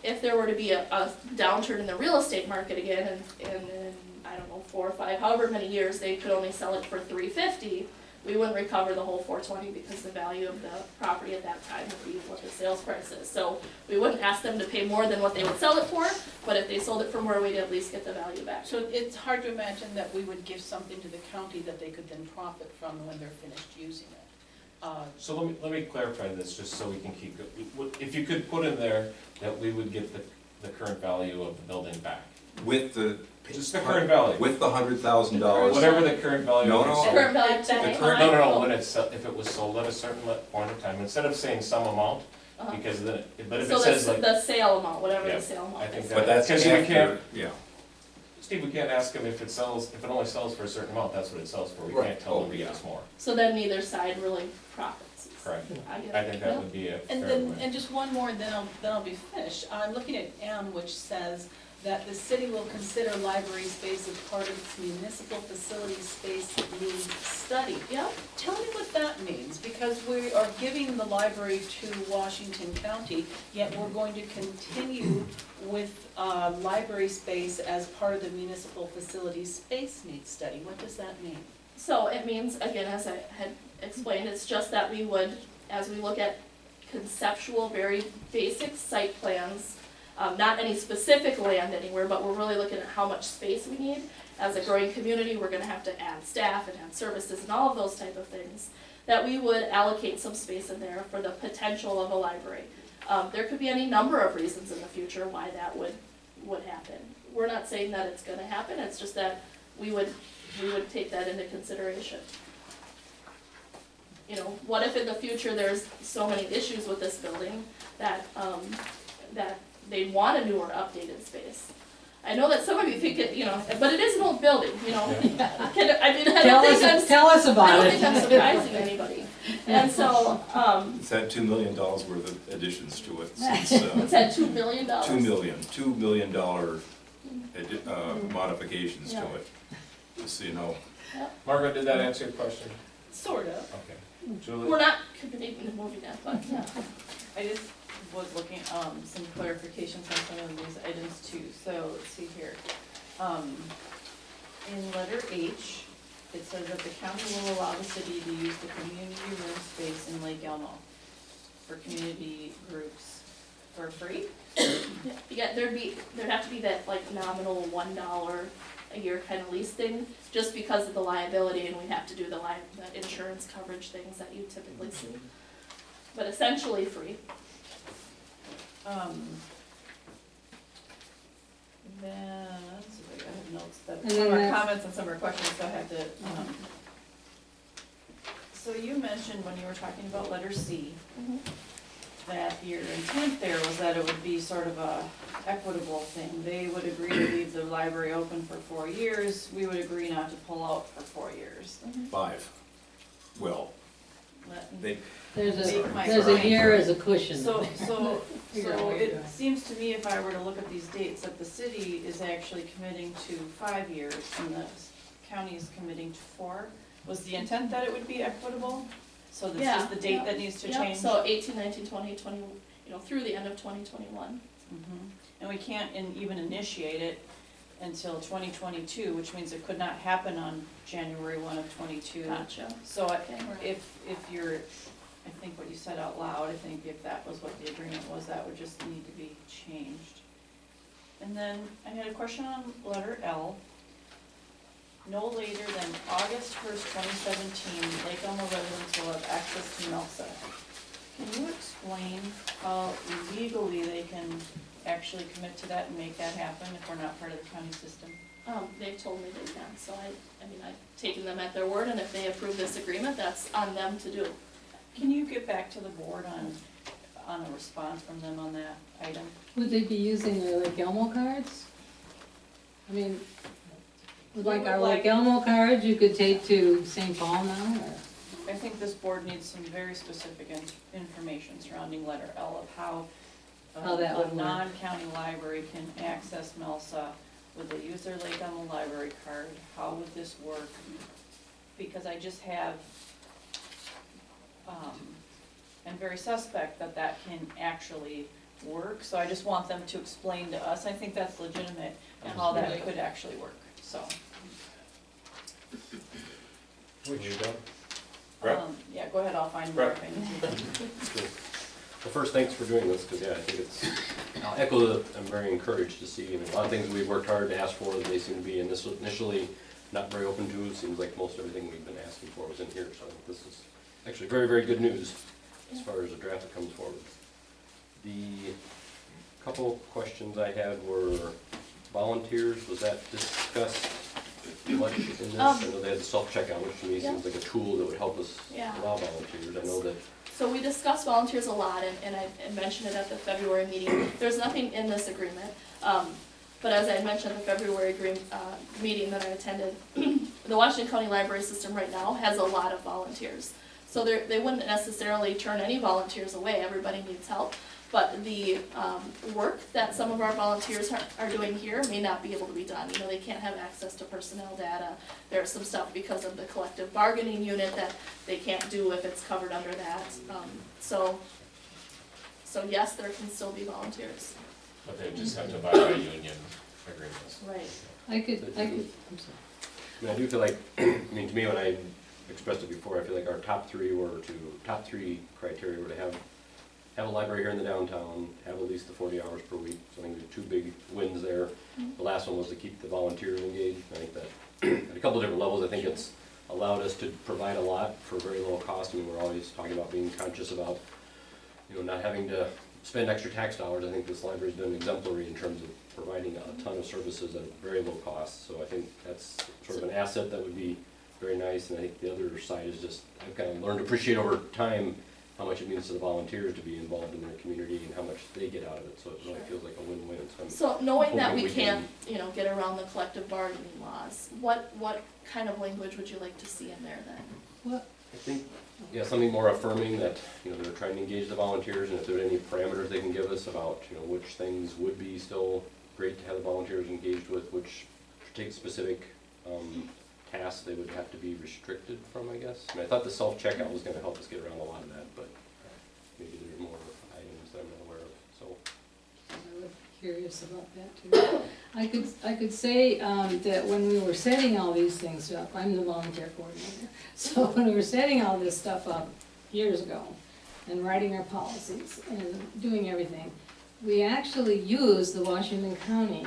if there were to be a downturn in the real estate market again, and in, I don't know, 4 or 5, however many years, they could only sell it for $350, we wouldn't recover the whole 420 because the value of the property at that time would be what the sales price is. So we wouldn't ask them to pay more than what they would sell it for, but if they sold it for more, we'd at least get the value back. So it's hard to imagine that we would give something to the county that they could then profit from when they're finished using it. So let me clarify this, just so we can keep, if you could put in there that we would get the current value of the building back. With the. Just the current value. With the $100,000. Whatever the current value No, is. no. The current value The today? current- No, when it's, if it was sold at a certain point of time, instead of saying some amount, Uh-huh. because then, but if So it says that's like, the sale amount, whatever Yeah, the sale I amount think is. that- But that's Because we after, can't- yeah. Steve, we can't ask them if it only sells for a certain amount, that's what it sells for, we Right. can't tell them Oh, to yeah. give us more. So then neither side really profits. Correct. I get it. I think that would be a And fair then, way. and just one more, then I'll be finished. I'm looking at M, which says that the city will consider library space as part of its municipal facility space needs study. Yeah, Tell me what that means, because we are giving the library to Washington County, yet we're going to continue with library space as part of the municipal facility space needs study. What does that mean? so it means, again, as I had explained, it's just that we would, as we look at conceptual, very basic site plans, not any specific land anywhere, but we're really looking at how much space we need. As a growing community, we're gonna have to add staff and add services and all of those type of things, that we would allocate some space in there for the potential of a library. There could be any number of reasons in the future why that would happen. We're not saying that it's gonna happen, it's just that we would take that into consideration. You know, what if in the future there's so many issues with this building that, that they want a newer, updated space? I know that some of you think it, you know, but it is an old building, you know. I mean, I Tell us don't about think I'm it. surprising anybody. And so, It's had $2 million worth of additions to it since, it's had $2 million. $2 million modifications to Yeah. it, just so you know. Margaret, did that answer your question? Sort of. Okay. Julie? We're not committing to moving that, but yeah. I just was looking, some clarifications on some of these items too, so let's see here. In letter H, it says that the county will allow the city to use the community room space in Lake Elmo for community groups for free. Yeah, there'd have to be that like nominal $1 a year kind of lease thing, just because of the liability, and we have to do the insurance coverage things that you typically see. But essentially free. Then, let's see if I have notes that, And some then are that's- comments and some are questions, so I have to, so you mentioned when you were talking about letter C, that your intent there was that it would be sort of a equitable thing. They would agree to leave the library open for 4 years, we would agree not to pull out for 4 years. 5. Well, Let me- they, There's a year as a cushion. So Figure out what you're it doing. seems to me, if I were to look at these dates, that the city is actually committing to 5 years and the county is committing to 4. Was the intent that it would be equitable? So that's Yeah, just the date yeah, that needs to Yeah, change? so 18, 19, 20, 20, you know, through the end of 2021. Mhm. And we can't even initiate it until 2022, which means it could not happen on January 1 of 22. Gotcha. So Okay. if you're, I think what you said out loud, I think if that was what the agreement was, that would just need to be changed. And then I had a question on letter L. No later than August 1st, 2017, Lake Elmo residents will have access to MELSA. Can you explain how legally they can actually commit to that and make that happen if we're not part of the county system? They've told me they can, so I mean, I've taken them at their word, and if they approve this agreement, that's on them to do. Can you get back to the board on a response from them on that item? Would they be using their Lake Elmo cards? I mean, with like our Lake Elmo cards, you could take to St. Paul now, or? I think this board needs some very specific information surrounding letter L of how How that would a work. non-county library can access MELSA. Would they use their Lake Elmo library card? How would this work? Because I just have, I'm very suspect that that can actually work, so I just want them to explain to us. I think that's legitimate and how that could actually work, so. Would you go? go ahead, I'll find more. Right. Well, first, thanks for doing this, because, yeah, I think it's, I'll echo that I'm very encouraged to see, I mean, a lot of things we've worked hard to ask for, that they seem to be initially not very open to. It seems like most everything we've been asking for was in here, so I think this is actually very, very good news as far as the draft that comes forward. The couple questions I had were volunteers. Was that discussed much in this? I know they had the self-checkout, which to me seems like a tool that would help us Yeah. allow volunteers. I know that. So we discussed volunteers a lot, and I mentioned it at the February meeting. There's nothing in this agreement, but as I mentioned at the February meeting that I attended, the Washington County Library System right now has a lot of volunteers. So they wouldn't necessarily turn any volunteers away, everybody needs help. But the work that some of our volunteers are doing here may not be able to be done. You know, they can't have access to personnel data. There's some stuff because of the collective bargaining unit that they can't do if it's covered under that. So yes, there can still be volunteers. But they just have to abide by union agreements. Right. I'm sorry. I mean, I do feel like, I mean, to me, when I expressed it before, I feel like our top three criteria were to have a library here in the downtown, have at least the 40 hours per week. So I think we have two big wins there. The last one was to keep the volunteers engaged. I think that at a couple of different levels, I think it's allowed us to provide a lot for very low cost. I mean, we're always talking about being conscious about, you know, not having to spend extra tax dollars. I think this library's been exemplary in terms of providing a ton of services at very low cost. So I think that's sort of an asset that would be very nice. And I think the other side is just, I've kind of learned to appreciate over time how much it means to the volunteers to be involved in their community and how much they get out of it. So it really feels like a win-win. So knowing that hoping we can't, you know, get around the collective bargaining laws, what kind of language would you like to see in there then? I think, yeah, something more affirming that, you know, they're trying to engage the volunteers, and if there's any parameters they can give us about, you know, which things would be still great to have the volunteers engaged with, which specific tasks they would have to be restricted from, I guess. I mean, I thought the self-checkout was gonna help us get around a lot of that, but maybe there's more items that I'm not aware of, so. I was curious about that too. I could say that when we were setting all these things up, I'm the volunteer coordinator. So when we were setting all this stuff up years ago and writing our policies and doing everything, we actually used the Washington County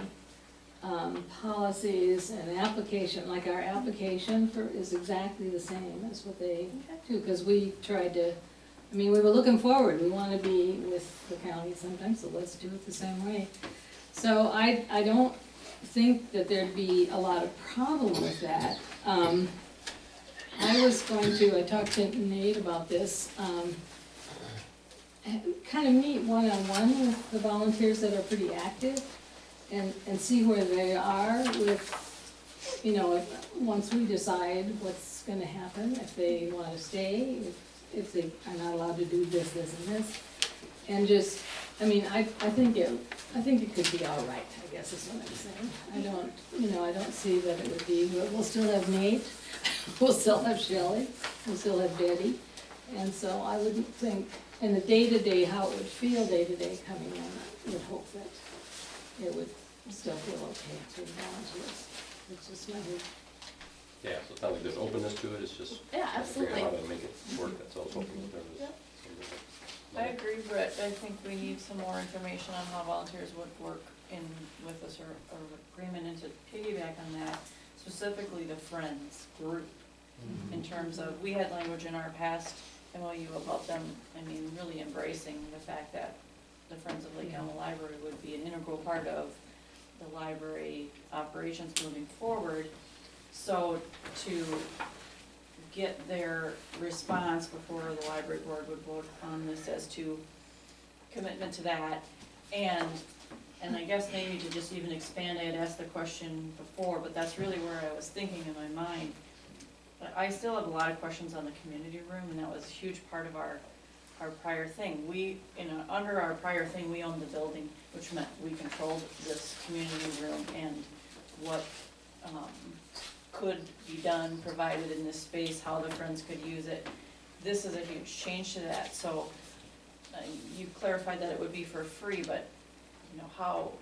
policies and application, like our application is exactly the same as what they do, because we tried to, I mean, we were looking forward, we want to be with the county sometimes, so let's do it the same way. So I don't think that there'd be a lot of problem with that. I talked to Nate about this, kind of meet one-on-one with the volunteers that are pretty active and see where they are with, you know, once we decide what's gonna happen, if they wanna stay, if they are not allowed to do this, and this. And just, I mean, I think it could be all right, I guess is what I'm saying. I don't see that it would be, we'll still have Nate, we'll still have Shelley, we'll still have Betty. And so I wouldn't think, in the day-to-day, how it would feel day-to-day coming in, I would hope that it would still feel okay to the volunteers. It's just my hope. Yeah, so it sounds like there's openness to it, it's just Yeah, trying to figure absolutely. out how to make it work, that's all I was hoping that there was. Yep. I agree, Brett, I think we need some more information on how volunteers would work with us or agreement, and to piggyback on that, specifically the Friends group, in terms of, we had language in our past MOU about them, I mean, really embracing the fact that the Friends of Lake Elmo Library would be an integral part of the library operations moving forward. So to get their response before the library board would vote on this as to commitment to that, and I guess maybe to just even expand, I had asked the question before, but that's really where I was thinking in my mind. But I still have a lot of questions on the community room, and that was a huge part of our prior thing. We, under our prior thing, we owned the building, which meant we controlled this community room and what could be done, provided in this space, how the Friends could use it. This is a huge change to that, so you clarified that it would be for free, but how,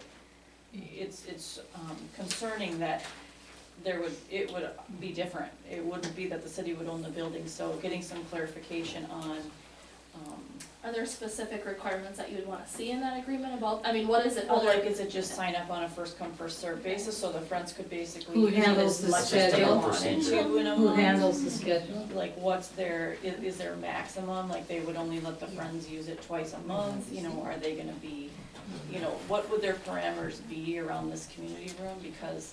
it's concerning that it would be different. It wouldn't be that the city would own the building, so getting some clarification on, Are there specific requirements that you would wanna see in that agreement about, I mean, what is it? well, other- like, is it just sign up on a first come, first served basis, so the friends could basically Who use it handles as the much as they schedule? wanted to in a Who month? handles the schedule? Like, what's their, is there a maximum, like, they would only let the friends use it twice a month, you know, are they gonna be, you know, what would their parameters be around this community room? Because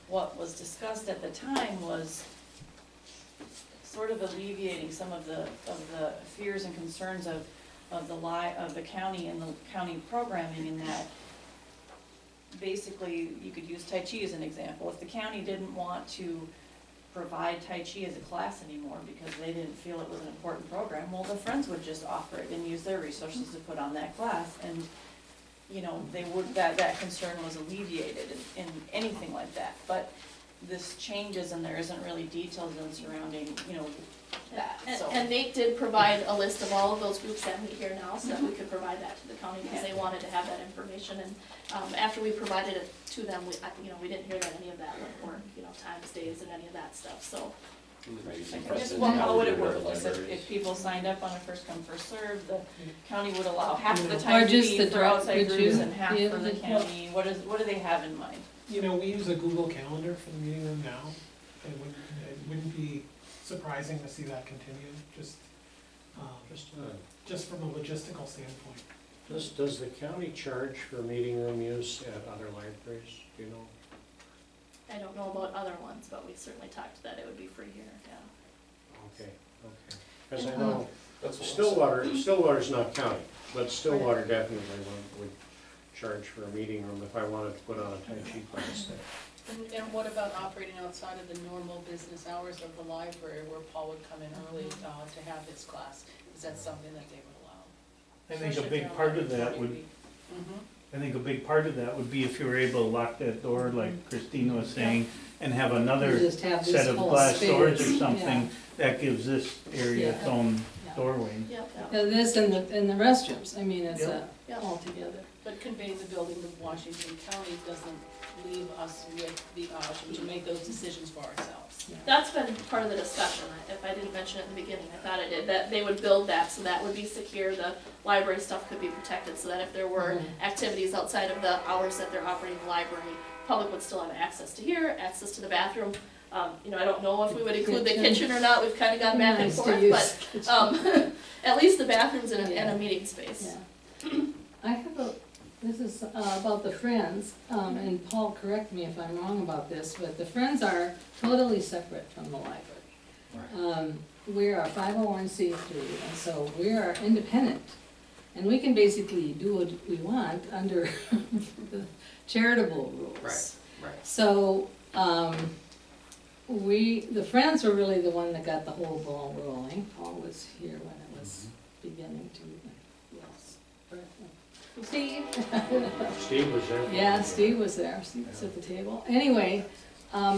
what was discussed at the time was sort of alleviating some of the fears and concerns of the county and the county programming, in that basically, you could use Tai Chi as an example. If the county didn't want to provide Tai Chi as a class anymore because they didn't feel it was an important program, well, the friends would just offer it and use their resources to put on that class, and, you know, they would, that concern was alleviated in anything like that. But this changes, and there isn't really details in surrounding, you know, that, so. And Nate did provide a list of all of those groups that meet here now, so that we could provide that to the county, because they wanted to have that information, and, after we provided it to them, we didn't hear that any of that went, or, times, days, and any of that stuff, so. Just, well, how would it work? Just if people signed up on a first come, first served, the county would allow half the time to just be the for direct- outside would groups you and half be for able the to- county? What do they have in mind? We use a Google Calendar for the meeting room now. It wouldn't be surprising to see that continue, just from a logistical standpoint. Does the county charge for meeting room use at other libraries, do you know? I don't know about other ones, but we certainly talked that it would be free here, yeah. Okay. Because I know That's what Stillwater's not county, but Stillwater definitely would charge for a meeting room if I wanted to put on a Tai Chi class there. And what about operating outside of the normal business hours of the library, where Paul would come in early to have his class? Is that something that they would allow? I think a Especially if big they're part on of that would, Mhm. I think a big part of that would be if you were able to lock that door, like Christina was saying, and have another Just have this set of whole glass doors or space, something, that gives this area its own Yeah. doorway. Yep, Yeah, this and the restrooms, I mean, it's Yep. all together. But conveying the building to Washington County doesn't leave us with the option to make those decisions for ourselves. That's been part of the discussion, if I didn't mention it in the beginning, I thought I did, that they would build that, so that would be secure, the library stuff could be protected, so that if there were activities outside of the hours that they're operating the library, public would still have access to here, access to the bathroom. I don't know if we would include the kitchen or not, we've kinda gone back and Nice to forth, use but, at least the bathrooms and Yeah. a meeting space. Yeah. I have this is about the Friends, and Paul, correct me if I'm wrong about this, but the Friends are totally separate from the library. We're a 501c3, and so we are independent. And we can basically do what we want under the charitable rules. Right. So, the Friends were really the one that got the whole ball rolling. Paul was here when it was beginning to, yes. Steve? Steve was there. Yeah, Steve was there, Steve was at the table. Anyway,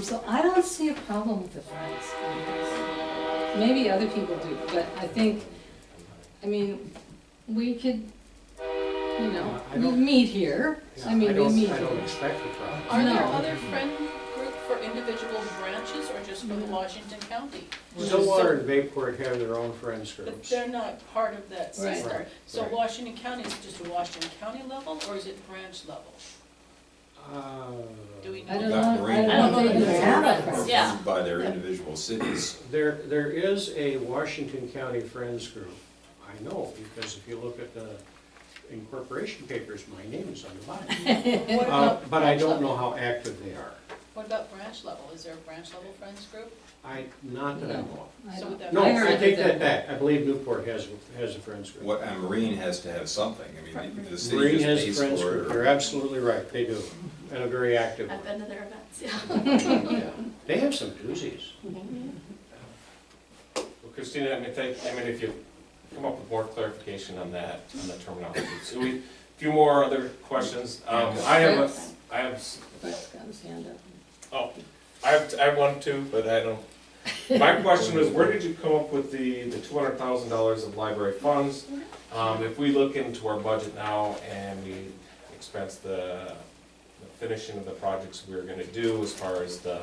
so I don't see a problem with the Friends. Maybe other people do, but I think, we could, we meet here. Yeah, We meet I don't here. expect a problem. Are there No. other friend group for individual branches, or just for the Washington County? Stillwater and Bayport have their own friends But groups. they're not part of that Right. system. Right, So right. Washington County, is it just a Washington County level, or is it branch level? Do we I know? don't That know, Marine- I don't know I if they have Are it. Yeah. approved by their individual cities. There is a Washington County Friends group, I know, because if you look at the incorporation papers, my name is on the bottom. What about But I branch don't level? know how active they are. What about branch level? Is there a branch level friends group? Not that I know I So don't- would that- of. No, heard I of take them. that back. I believe Newport has a friends group. What, and Marine has to have something, the city Marine just has a pays friends for group. it. You're absolutely right, they do, and a very active I've one. been to their events, yeah. Yeah. They have some doozies. Well, Christina, if you come up with more clarification on that, on the terminology. So a few more other questions. I have Brett's got his hand up. I have one too, but I don't. My question is, where did you come up with the $200,000 of library funds? If we look into our budget now and we expense the finishing of the projects we're gonna do as far as the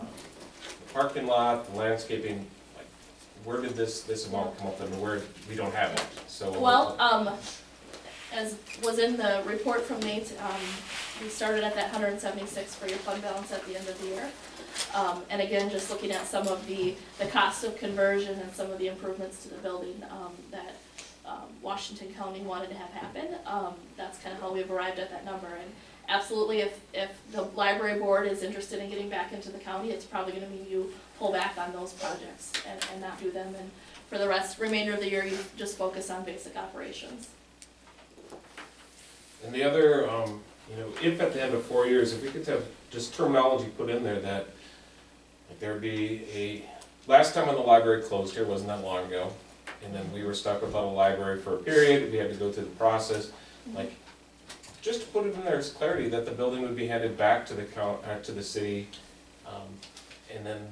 The parking lot, the landscaping, like, where did this amount come up, and where, we don't have it, so. Well, as was in the report from Nate, we started at that 176 for your fund balance at the end of the year. And again, just looking at some of the cost of conversion and some of the improvements to the building, that Washington County wanted to have happen, that's kind of how we've arrived at that number. And absolutely, if the library board is interested in getting back into the county, it's probably gonna mean you pull back on those projects and not do them. And for the remainder of the year, you just focus on basic operations. And the other, you know, if at the end of 4 years, if we could have just terminology put in there that, like, there'd be last time when the library closed here, wasn't that long ago, and then we were stuck without a library for a period, we had to go through the process, like, just to put it in there as clarity that the building would be handed back to the city, and then,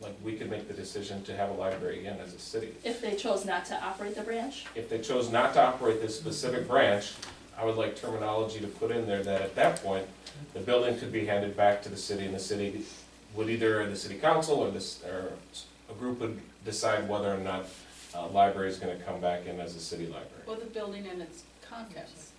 like, we could make the decision to have a library again as a city. If they chose not to operate the branch? If they chose not to operate this specific branch, I would like terminology to put in there that at that point, the building could be handed back to the city, and the city would either, the city council or a group would decide whether or not a library is gonna come back in as a city library. Well, the building and its contents.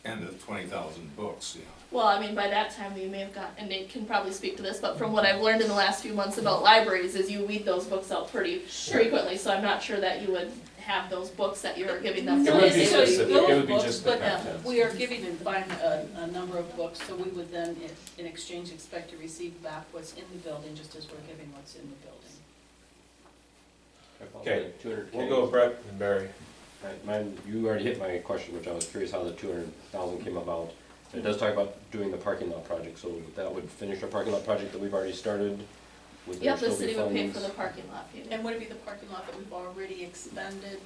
And the 20,000 books, yeah. Well, I mean, by that time, we may have got, and Nate can probably speak to this, but from what I've learned in the last few months about libraries is you weed those books out pretty frequently, so I'm not sure that you would have those books that you are giving them. It would be So specific, those it would be books, just the but, contents. we are giving and buying a number of books, so we would then, in exchange, expect to receive back what's in the building, just as we're giving what's in the building. Okay, 200K. we'll go Brett and Barry. You already hit my question, which I was curious how the 200,000 came about. It does talk about doing the parking lot project, so that would finish our parking lot project that we've already started. Would there Yep, the still be city would pay funds? for the parking lot fee. And would it be the parking lot that we've already expended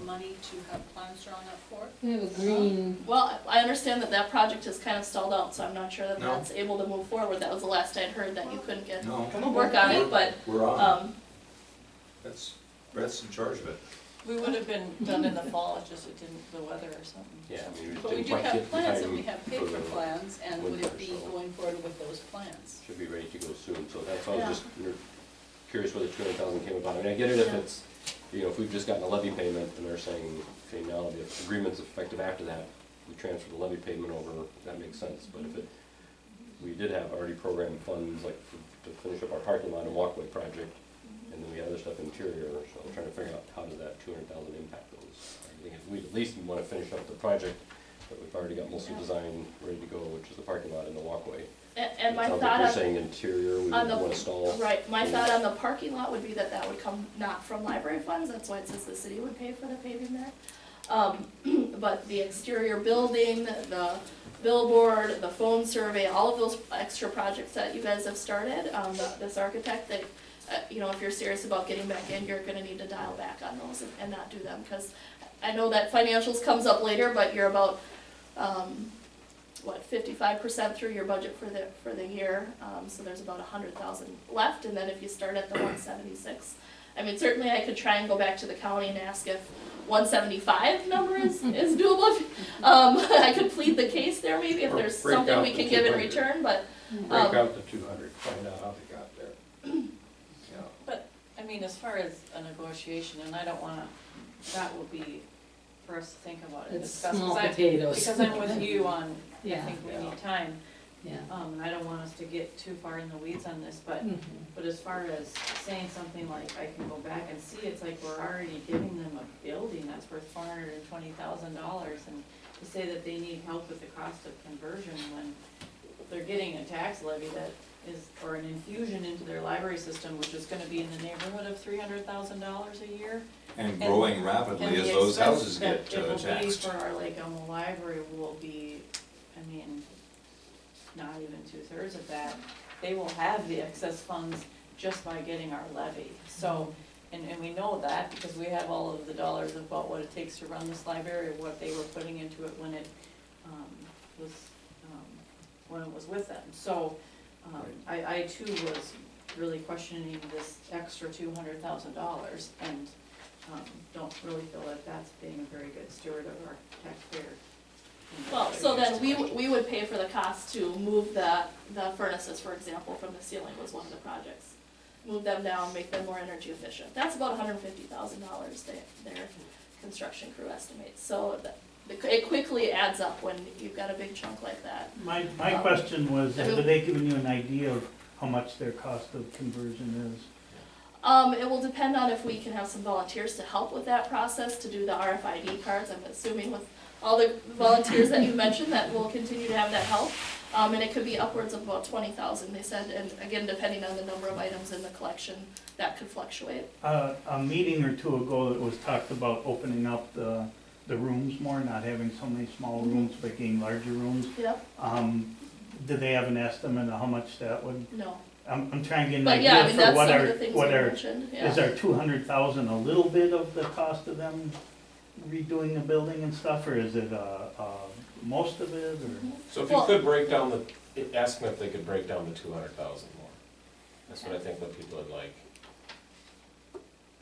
money to have plans drawn up for? We have a green, Well, I understand that project is kind of stalled out, so I'm not sure that No. that's able to move forward. That was the last I'd heard, that you couldn't get No. work on it, but, We're on. um, Brett's in charge of it. We would have been done in the fall, it's just it didn't, the weather or something. Yeah, I mean, But we didn't do quite have get the plans, and time we have paid for for the plans, and would it winter, be so going forward with those plans? Should be ready to go soon, so that's why I Yeah. was just curious where the 200,000 came about. I mean, I get it if Yeah. it's, you know, if we've just gotten a levy payment and they're saying, okay, now the agreement's effective after that, we transfer the levy payment over, that makes sense. But if we did have already programmed funds, like, to finish up our parking lot and walkway project, and then we had other stuff interior, so I'm trying to figure out how does that 200,000 impact those. I think if we at least want to finish up the project, but we've already got most of the design ready to go, which is the parking lot and the walkway. and my It sounds like thought you're on, saying interior, we on would the- want to stall. right, my thought on the parking lot would be that would come not from library funds, that's why it says the city would pay for the paving there. But the exterior building, the billboard, the phone survey, all of those extra projects that you guys have started, this architect, that, you know, if you're serious about getting back in, you're gonna need to dial back on those and not do them, because I know that financials comes up later, but you're about, 55% through your budget for the year, so there's about 100,000 left, and then if you start at the 176, I mean, certainly I could try and go back to the county and ask if 175 number is doable. I could plead the case there maybe if Or there's break something out we the can give in 200. return, but, Break out the 200, find out how they got there. But, I mean, as far as a negotiation, and I don't wanna, that will be for us to think about and it's discuss. small 'Cause potatoes. Because I'm with you on, I Yeah. think we need time, Yeah. and I don't want us to get too far in the weeds on this, but, Mhm. but as far as saying something like, I can go back and see, it's like we're already giving them a building that's worth $420,000, and to say that they need help with the cost of conversion when they're getting a tax levy that is, or an infusion into their library system, which is gonna be in the neighborhood of $300,000 a year. And growing rapidly And as the those expense houses that get it will be taxed. for our Lake Elmo library will be, I mean, not even 2/3 of that. They will have the excess funds just by getting our levy. So, and we know that because we have all of the dollars about what it takes to run this library, or what they were putting into it when it was with them. So, I too was really questioning this extra $200,000 and don't really feel like that's being a very good steward of our taxpayer Well, so then we would pay for the cost to move the furnaces, for example, from the ceiling was one of the projects. Move them down, make them more energy efficient. That's about $150,000 their construction crew estimates. So it quickly adds up when you've got a big chunk like that. My question was, have they given you an idea of how much their cost of conversion is? It will depend on if we can have some volunteers to help with that process, to do the RFID cards. I'm assuming with all the volunteers that you mentioned that we'll continue to have that help. And it could be upwards of about 20,000, they said, and again, depending on the number of items in the collection, that could fluctuate. A meeting or two ago, it was talked about opening up the rooms more, not having so many small rooms, but getting larger rooms. Yep. Do they have an estimate of how much that would? No. I'm trying to get an But yeah, I idea mean, for that's what some of our, the things what we our, mentioned, yeah. is our 200,000 a little bit of the cost of them redoing the building and stuff, or is it, most of it, or? So if you could break down ask them if they could break down the 200,000 more. That's what I think what people would like.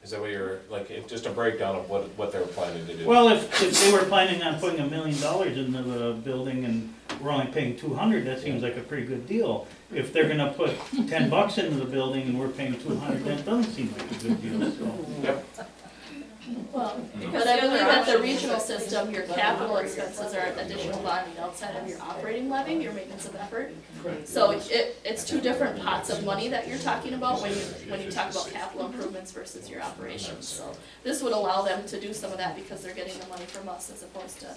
Is that what you're, like, just a breakdown of what they were planning to do? Well, if they were planning on putting $1 million into the building and we're only paying 200, that seems like a pretty good deal. If they're gonna put $10 into the building and we're paying 200, that doesn't seem like a good deal, so. Yep. Well, but I believe at the regional system, your capital expenses are additional bonding outside of your operating levy, your maintenance of effort. So it's two different pots of money that you're talking about when you talk about capital improvements versus your operations. So this would allow them to do some of that because they're getting the money from us as opposed to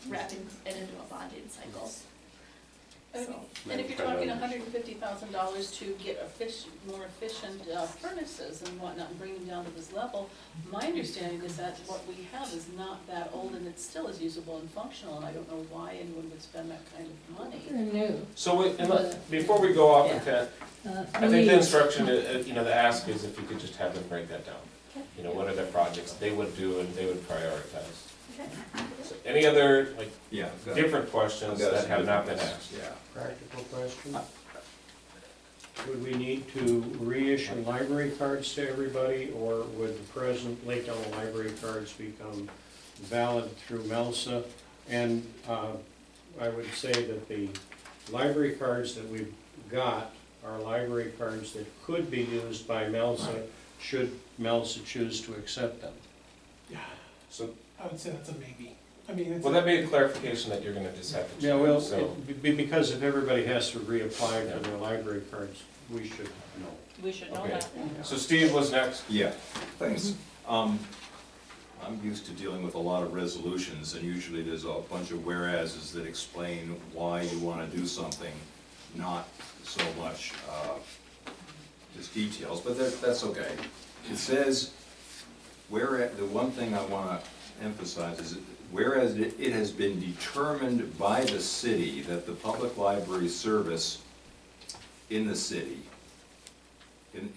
wrapping it into a bonding cycle. So. And if you're talking $150,000 to get more efficient furnaces and whatnot, and bring them down to this level, my understanding is that what we have is not that old and it still is usable and functional, and I don't know why anyone would spend that kind of money. They're new. So before we go off intent, I think the Please. instruction, the ask is if you could just have them break that down. You know, what are the projects they would do and they would prioritize. So any other, different questions that have not been asked? Yeah. Practical question. Would we need to reissue library cards to everybody, or would the present Lake Elmo library cards become valid through MELSA? And I would say that the library cards that we've got are library cards that could be used by MELSA, should MELSA choose to accept them. Yeah, So, I would say that's a maybe. I mean, it's. well, that made a clarification that you're gonna just have to choose. Yeah, well, So, because if everybody has to reapply for their library cards, we should know. We should know Okay. that. so Steve was next. Yeah, thanks. I'm used to dealing with a lot of resolutions, and usually there's a bunch of whereases that explain why you want to do something, not so much just details, but that's okay. It says, the one thing I want to emphasize is, whereas it has been determined by the city that the public library service in the city,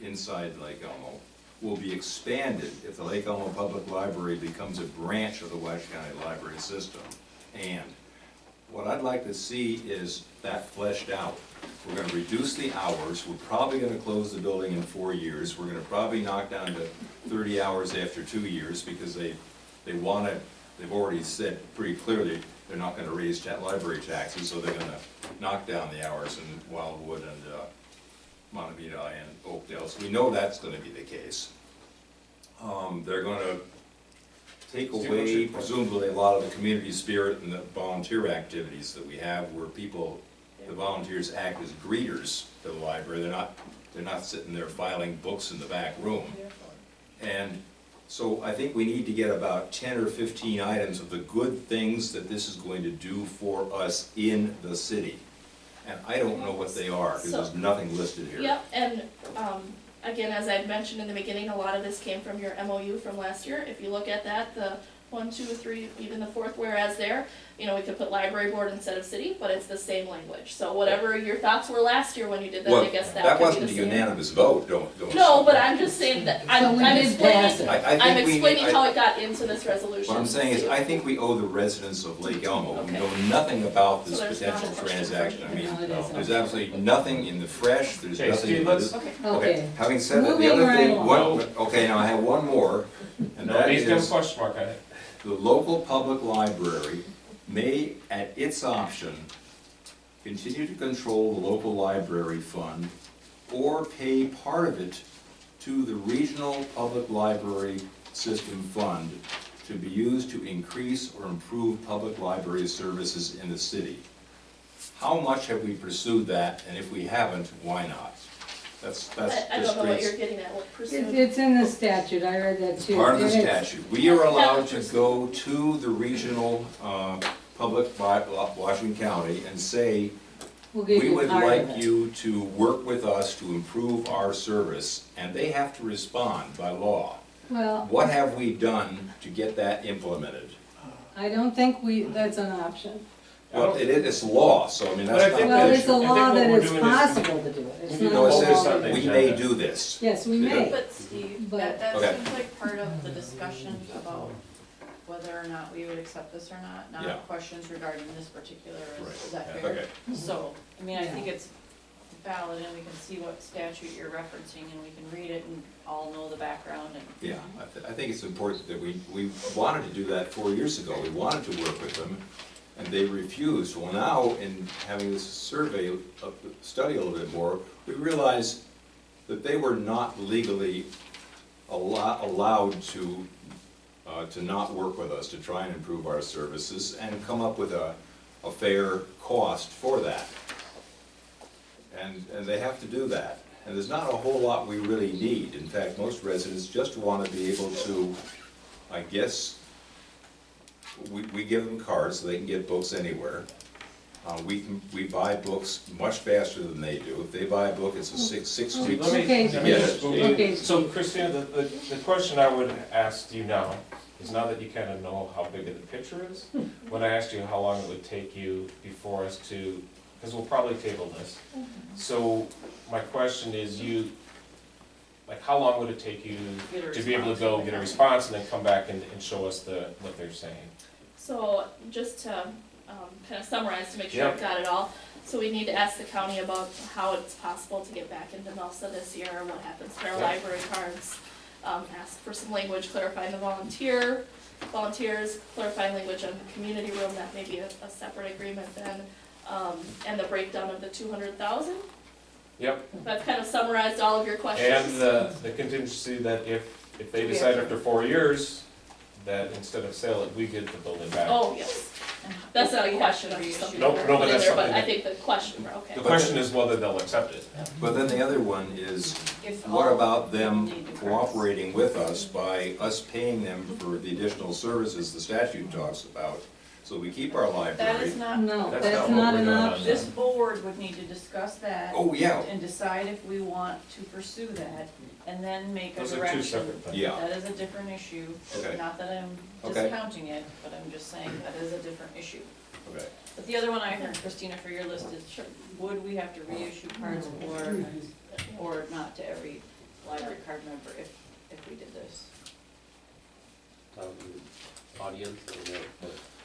inside Lake Elmo, will be expanded if the Lake Elmo Public Library becomes a branch of the Washington County Library System. And what I'd like to see is that fleshed out. We're gonna reduce the hours, we're probably gonna close the building in 4 years, we're gonna probably knock down to 30 hours after 2 years, because they've already said pretty clearly they're not gonna raise library taxes, so they're gonna knock down the hours in Wildwood and Montevita and Oakdale, so we know that's gonna be the case. They're gonna take away presumably a lot of the community spirit and the volunteer activities that we have, where the volunteers act as greeters to the library. They're not sitting there filing books in the back room. And so I think we need to get about 10 or 15 items of the good things that this is going to do for us in the city. And I don't know what they are, because there's nothing listed here. Yep, and again, as I had mentioned in the beginning, a lot of this came from your MOU from last year. If you look at that, the 1, 2, 3, even the fourth whereas there, we could put library board instead of city, but it's the same language. So whatever your thoughts were last year when you did that, I guess that That could be the wasn't a same. unanimous vote, don't. No, but I'm just saying that, I'm explaining, I'm think explaining how it got into this resolution. What I'm saying is, I think we owe the residents of Lake Elmo, who know nothing about this So there's not a potential question for transaction. I you. mean, there's absolutely nothing in the fresh, there's Okay, nothing. Steve, let's, Okay. Having said that, the Moving other right thing, along. okay, now I have one more, and no, that he's got a is question mark on it. the local public library may, at its option, continue to control the local library fund or pay part of it to the regional public library system fund to be used to increase or improve public library services in the city. How much have we pursued that, and if we haven't, why not? That's I don't know what you're getting at, what pursuit. It's in the statute, I read that too. Part of the And it's- statute. We are allowed to go to the regional public Washington County and say, We'll give we you would part of like it. you to work with us to improve our service, and they have to respond by law. Well, What have we done to get that implemented? I don't think that's an option. Well, it's law, so I mean, But I that's think not Well, the it's a issue. law what that we're it's doing is- possible to do it, it's You not No, a it law. focus says on the we agenda. may do this. Yes, we may, But Steve, But- that Okay. seems like part of the discussion about whether or not we would accept this or not, Yeah. not questions regarding this particular, is that Right. fair? Okay. So, I mean, I Yeah. think it's valid and we can see what statute you're referencing and we can read it and all know the background and. Yeah, I think it's important that we wanted to do that 4 years ago. We wanted to work with them, and they refused. Well, now, in having this survey, study a little bit more, we realized that they were not legally allowed to not work with us, to try and improve our services and come up with a fair cost for that. And they have to do that. And there's not a whole lot we really need. In fact, most residents just want to be able to, I guess, we give them cards so they can get books anywhere. We buy books much faster than they do. If they buy a book, it's a six weeks. Okay. Let me just- Okay. So Christina, the question I would ask you now is, now that you kind of know how big of the picture is, when I asked you how long it would take you before us to, because we'll probably table this. So my question is, like, how long would it take you Get a to be able to response. go get a response and then come back and show us what they're saying? So just to kind of summarize to make sure I've got it all. So we need to ask the county about how it's possible to get back into MELSA this year, what happens to our library cards. Ask for some language clarifying the volunteers, clarifying language on the community room, that may be a separate agreement then. And the breakdown of the 200,000. Yep. That's kind of summarized all of your questions. And the contingency that if they decide after 4 years, that instead of sell it, we get the building back. Oh, yes. That's not a question, I'm just something Nope, we're no, but putting that's there, but something I that- think the question, okay. The question is whether they'll accept it. But then the other one is, If what all about them need the cards. cooperating with us by us paying them for the additional services the statute talks about? So we keep our That library. is not, no, That's that's not what not we're an doing on option. this board would need to discuss that. Oh, yeah. And decide if we want to pursue that, and then make a Those are two direction. separate things. Yeah. That is a different issue, Okay. not that I'm Okay. discounting it, but I'm just saying that is a different issue. Okay. But the other one I heard, Christina, for your list is, would we have to reissue cards or not to every library card member if we did this? Audience,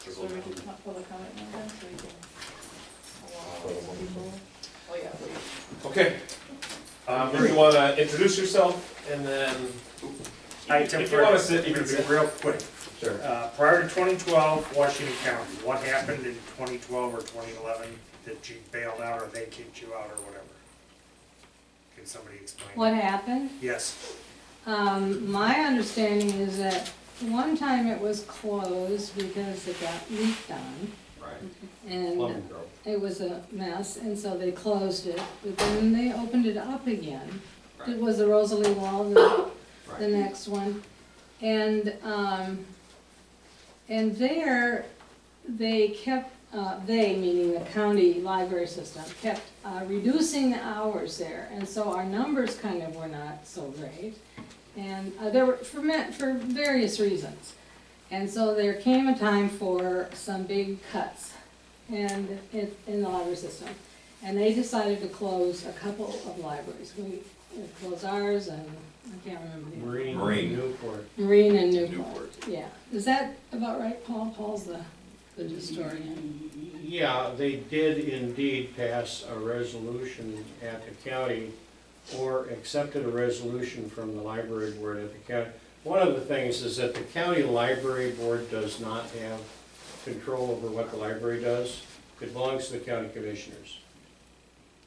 So we can public comment now then, so we can allow people, oh yeah, please. Okay. If you wanna introduce yourself and then, Hi, Tim if you wanna Fred. sit, you can sit. Real quick, Sure. prior to 2012, Washington County, what happened in 2012 or 2011 that you bailed out or they kicked you out or whatever? Can somebody explain? What happened? Yes, My understanding is that one time it was closed because it got leaked on, Right. and Plumbing broke. it was a mess, and so they closed it, but then they opened it up again. It was the Rosalie Wall, the next one. And there, they kept, they, meaning the county library system, kept reducing the hours there, and so our numbers kind of were not so great. And there were, for various reasons. And so there came a time for some big cuts in the library system. And they decided to close a couple of libraries. We closed ours and I can't remember the other. Marine. Newport. Marine and Newport. Newport. Yeah. Is that about right, Paul? Paul's the historian. Yeah, they did indeed pass a resolution at the county, or accepted a resolution from the library board at the county. One of the things is that the county library board does not have control over what the library does. It belongs to the county commissioners.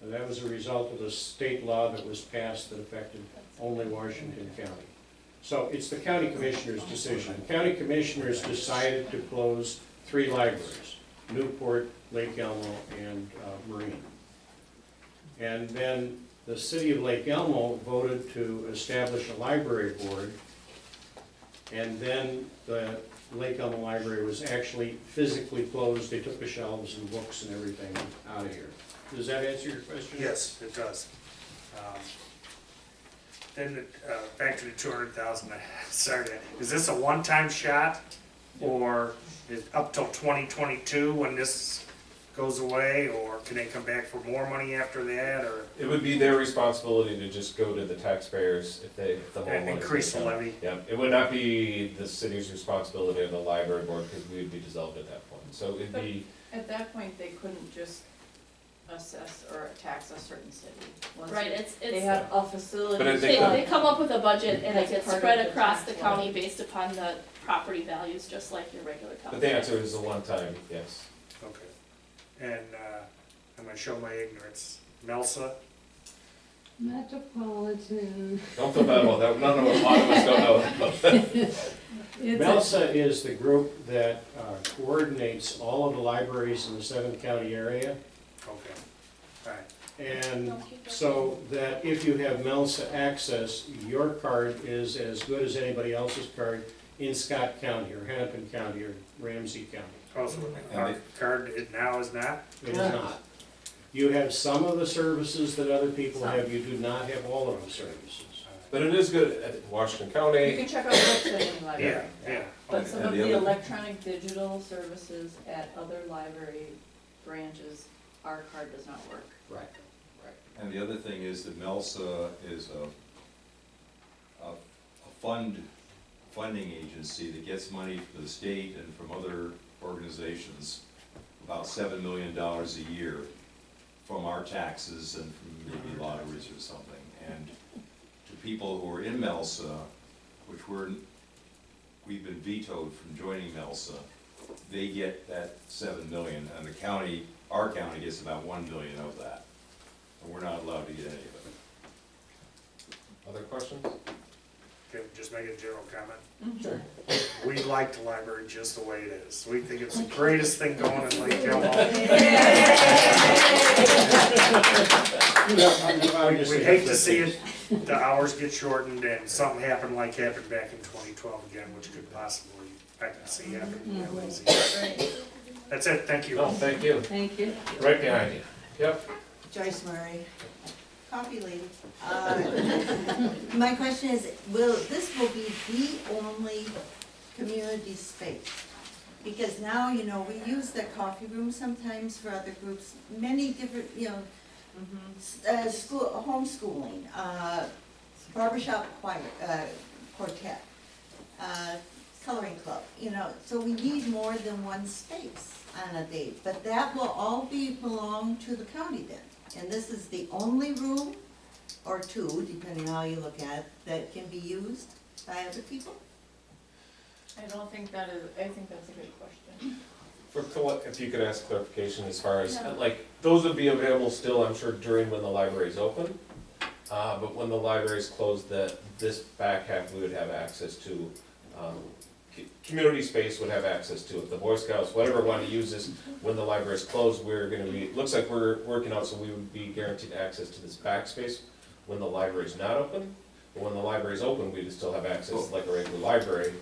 And that was a result of the state law that was passed that affected only Washington County. So it's the county commissioners' decision. The county commissioners decided to close 3 libraries, Newport, Lake Elmo, and Marine. And then the city of Lake Elmo voted to establish a library board, and then the Lake Elmo Library was actually physically closed. They took the shelves and books and everything out of here. Does that answer your question? Yes, it does. Then, back to the 200,000, sorry, is this a one-time shot? Or is up till 2022 when this goes away, or can they come back for more money after that, or? It would be their responsibility to just go to the taxpayers if the whole money. Increase the levy? Yeah, it would not be the city's responsibility or the library board, because we would be dissolved at that point. So it'd be, At that point, they couldn't just assess or tax a certain city. Once Right, it's, They have a But facility. if they come up with a budget and it That's gets part of spread the across tax the county law. based upon the property values, just like your regular county. but the answer is a one-time, yes. Okay. And, I'm gonna show my ignorance. Melsa? Metropolitan. Don't feel bad about that, none of us, a lot of us don't know. MELSA is the group that coordinates all of the libraries in the 7-county area. Okay, all right. And so that if you have MELSA access, your card is as good as anybody else's card in Scott County or Hennepin County or Ramsey County. Oh, so our card now is not? It is not. You have some of the services that other people have, you do not have all of the services. But it is good at Washington You County. can check out books at any Yeah, library. yeah. But some And of the the other- electronic digital services at other library branches, our card does not work. Right. And the other thing is that MELSA is a funding agency that gets money from the state and from other organizations, about $7 million a year from our taxes and from maybe lotteries or something. And to people who are in MELSA, which we've been vetoed from joining MELSA, they get that 7 million, and the county, our county gets about 1 million of that. And we're not allowed to get any of it. Other questions? Can I just make a general comment? Sure. We like the library just the way it is. We think it's the greatest thing going in Lake Elmo. We hate to see it, the hours get shortened and something happen like happened back in 2012 again, which could possibly, I can see happen real easy. That's it, thank you. No, thank you. Thank you. Right behind you. Yep. Joyce Murray, coffee lady. My question is, this will be the only community space? Because now, you know, we use the coffee room sometimes for other groups, many different, you know, homeschooling, barbershop choir, quartet, coloring club, you know, so we need more than one space on a date, but that will all belong to the county then. And this is the only room, or two, depending on how you look at it, that can be used by other people? I don't think that is, I think that's a good question. If you could ask clarification as far as, like, those would be available still, I'm sure, during when the library is open. But when the library is closed, this back half we would have access to, community space would have access to it. The Boy Scouts, whatever want to use this, when the library is closed, we're gonna be, looks like we're working out, so we would be guaranteed access to this back space when the library is not open. But when the library is open, we'd still have access like a regular library.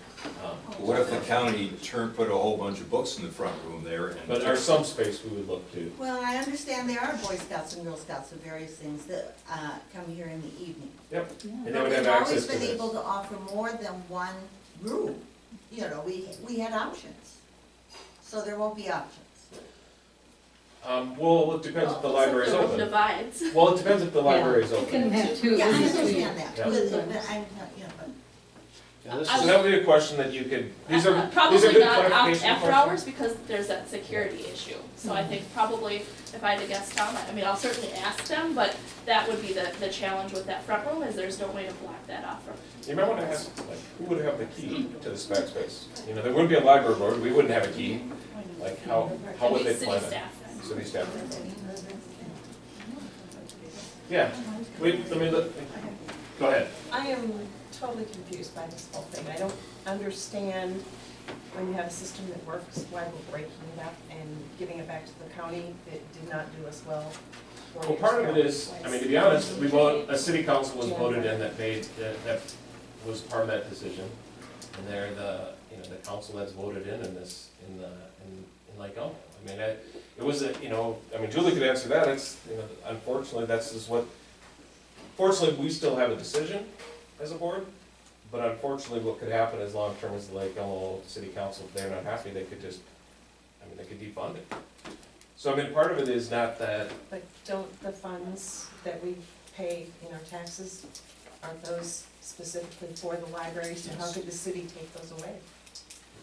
What if the county put a whole bunch of books in the front room there and? But there's some space we would look to. Well, I understand there are Boy Scouts and Girl Scouts and various things that come here in the evening. Yep. And they But would have we've always access to been this. able to offer more than one room. You know, we had options. So there won't be options. Well, it depends if the library is The room open. divides. Well, it depends if the library is You open. can have two. Yeah, I at least two. understand that. Yeah. But, you know, but And this I So is, that would be a question that you could, these are Probably good not clarification after questions. hours, because there's that security issue. So I think probably, if I had to guess, Tom, I mean, I'll certainly ask them, but that would be the challenge with that front room, is there's no way to block that off from. You might wanna ask, like, who would have the key to the spec space? You know, there wouldn't be a library board, we wouldn't have a key, like, how would they City plan it? staff. City staff. Yeah, wait, go ahead. I am totally confused by this whole thing. I don't understand when you have a system that works, why we're breaking it up and giving it back to the county. It did not do us well 4 Well, years part of ago. it is, I mean, to be honest, a city council was voted in that that was part of that decision. And they're the council that's voted in Lake Elmo. I mean, it was Julie could answer that, unfortunately, fortunately, we still have a decision as a board, but unfortunately, what could happen is long-term is the Lake Elmo City Council, if they're not happy, they could defund it. So, I mean, part of it is not that, But don't the funds that we pay in our taxes, aren't those specifically for the libraries? So how could the city take those away?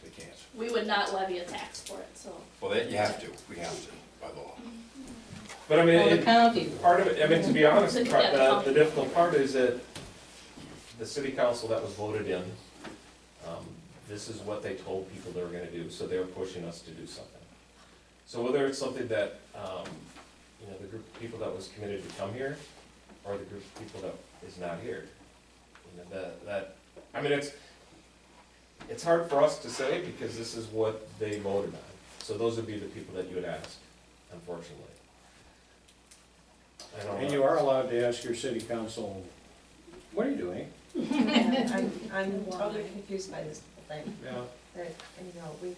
They can't. We would not levy a tax for it, so. Well, we have to, by law. but I mean, Well, the county. part of it, I mean, to be honest, Yeah, the county. the difficult part is that the city council that was voted in, this is what they told people they were gonna do, so they're pushing us to do something. So whether it's something that, the group of people that was committed to come here, or the group of people that is not here, it's hard for us to say, because this is what they voted on. So those would be the people that you would ask, unfortunately. I don't and know. you are allowed to ask your city council, what are you doing? I'm totally confused by this whole thing. Yeah. That, we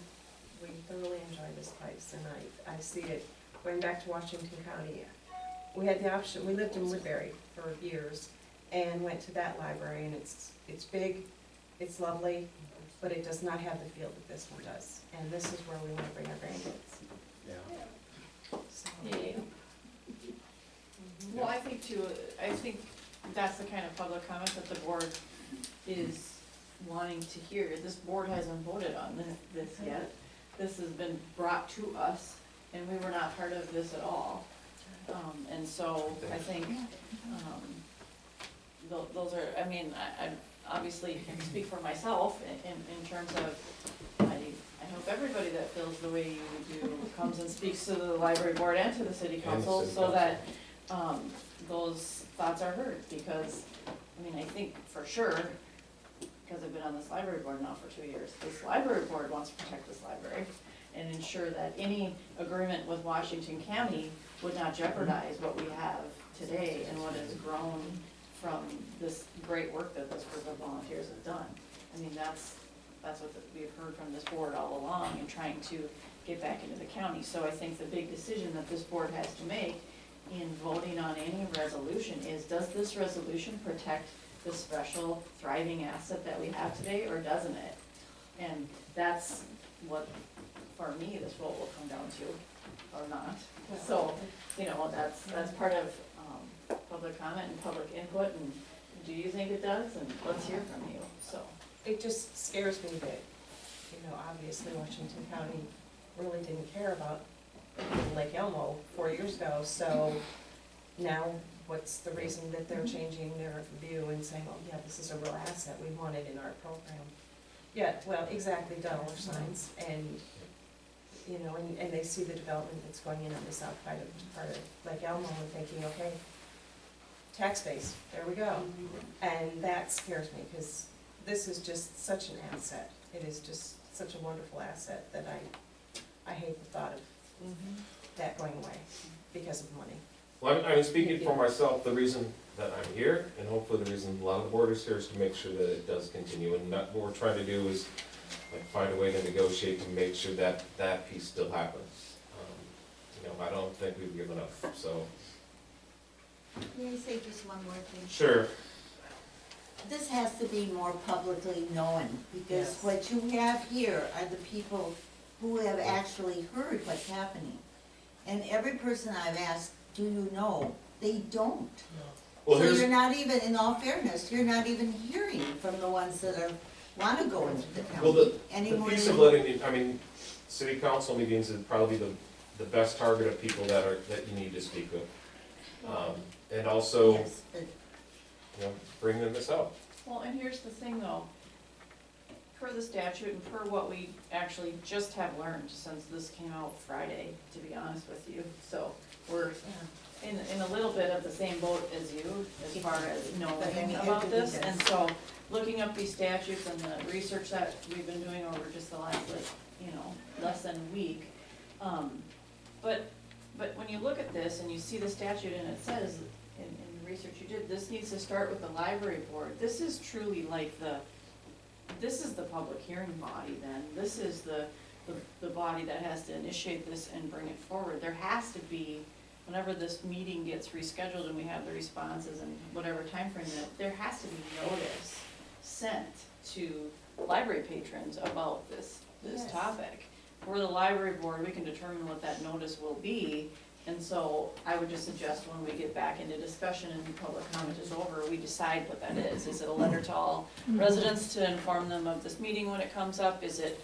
thoroughly enjoy this place, and I see it going back to Washington County. We had the option, we lived in Woodbury for years, and went to that library, and it's big, it's lovely, but it does not have the feel that this one does. And this is where we want to bring our grandkids. Yeah. So, Yeah. Well, I think that's the kind of public comment that the board is wanting to hear. This board hasn't voted on this yet. This has been brought to us, and we were not part of this at all. And so I think, those are, I obviously can speak for myself in terms of, I hope everybody that feels the way you do comes and speaks to the library board and to the city council, so that, those thoughts are heard, because, I think for sure, because I've been on this library board now for 2 years, this library board wants to protect this library and ensure that any agreement with Washington County would not jeopardize what we have today and what has grown from this great work that this group of volunteers have done. That's what we've heard from this board all along in trying to get back into the county. So I think the big decision that this board has to make in voting on any resolution is, does this resolution protect the special thriving asset that we have today, or doesn't it? And that's what, for me, this vote will come down to, or not. So, that's part of public comment and public input, and do you think it does? And let's hear from you, so. it just scares me that, obviously Washington County really didn't care about Lake Elmo 4 years ago, so now what's the reason that they're changing their view and saying, oh yeah, this is a real asset, we want it in our program? Yeah, well, exactly, dollar signs, and, and they see the development that's going in on the south part of Lake Elmo and thinking, okay, tax base, there we go. And that scares me, because this is just such an asset. It is just such a wonderful asset that I hate the thought of that going away because of money. Well, speaking for myself, the reason that I'm here, and hopefully the reason a lot of the board is here, is to make sure that it does continue. And what we're trying to do is find a way to negotiate to make sure that that piece still happens. I don't think we've given up, so. Can I say just one more thing? Sure. This has to be more publicly known, because Yes. what you have here are the people who have actually heard what's happening. And every person I've asked, do you know? They don't. Well, So here's, you're not even, in all fairness, you're not even hearing from the ones that are wanna go into the Well, county the anymore. piece of letting, I mean, city council meetings is probably the best target of people that you need to speak with. And also, Yes, but you know, bring them this up. Well, and here's the thing though, per the statute and per what we actually just have learned since this came out Friday, to be honest with you. So we're in a little bit of the same boat as you, as far as knowing about this. And so, looking up these statutes and the research that we've been doing over just the last, like, you know, less than a week. But when you look at this and you see the statute and it says, in the research you did, this needs to start with the library board. This is truly like this is the public hearing body then. This is the body that has to initiate this and bring it forward. There has to be, whenever this meeting gets rescheduled and we have the responses and whatever timeframe, that there has to be notice sent to library patrons about this Yes. topic. For the library board, we can determine what that notice will be. And so I would just suggest when we get back into discussion and public comment is over, we decide what that is. Is it a letter to all residents to inform them of this meeting when it comes up? Is it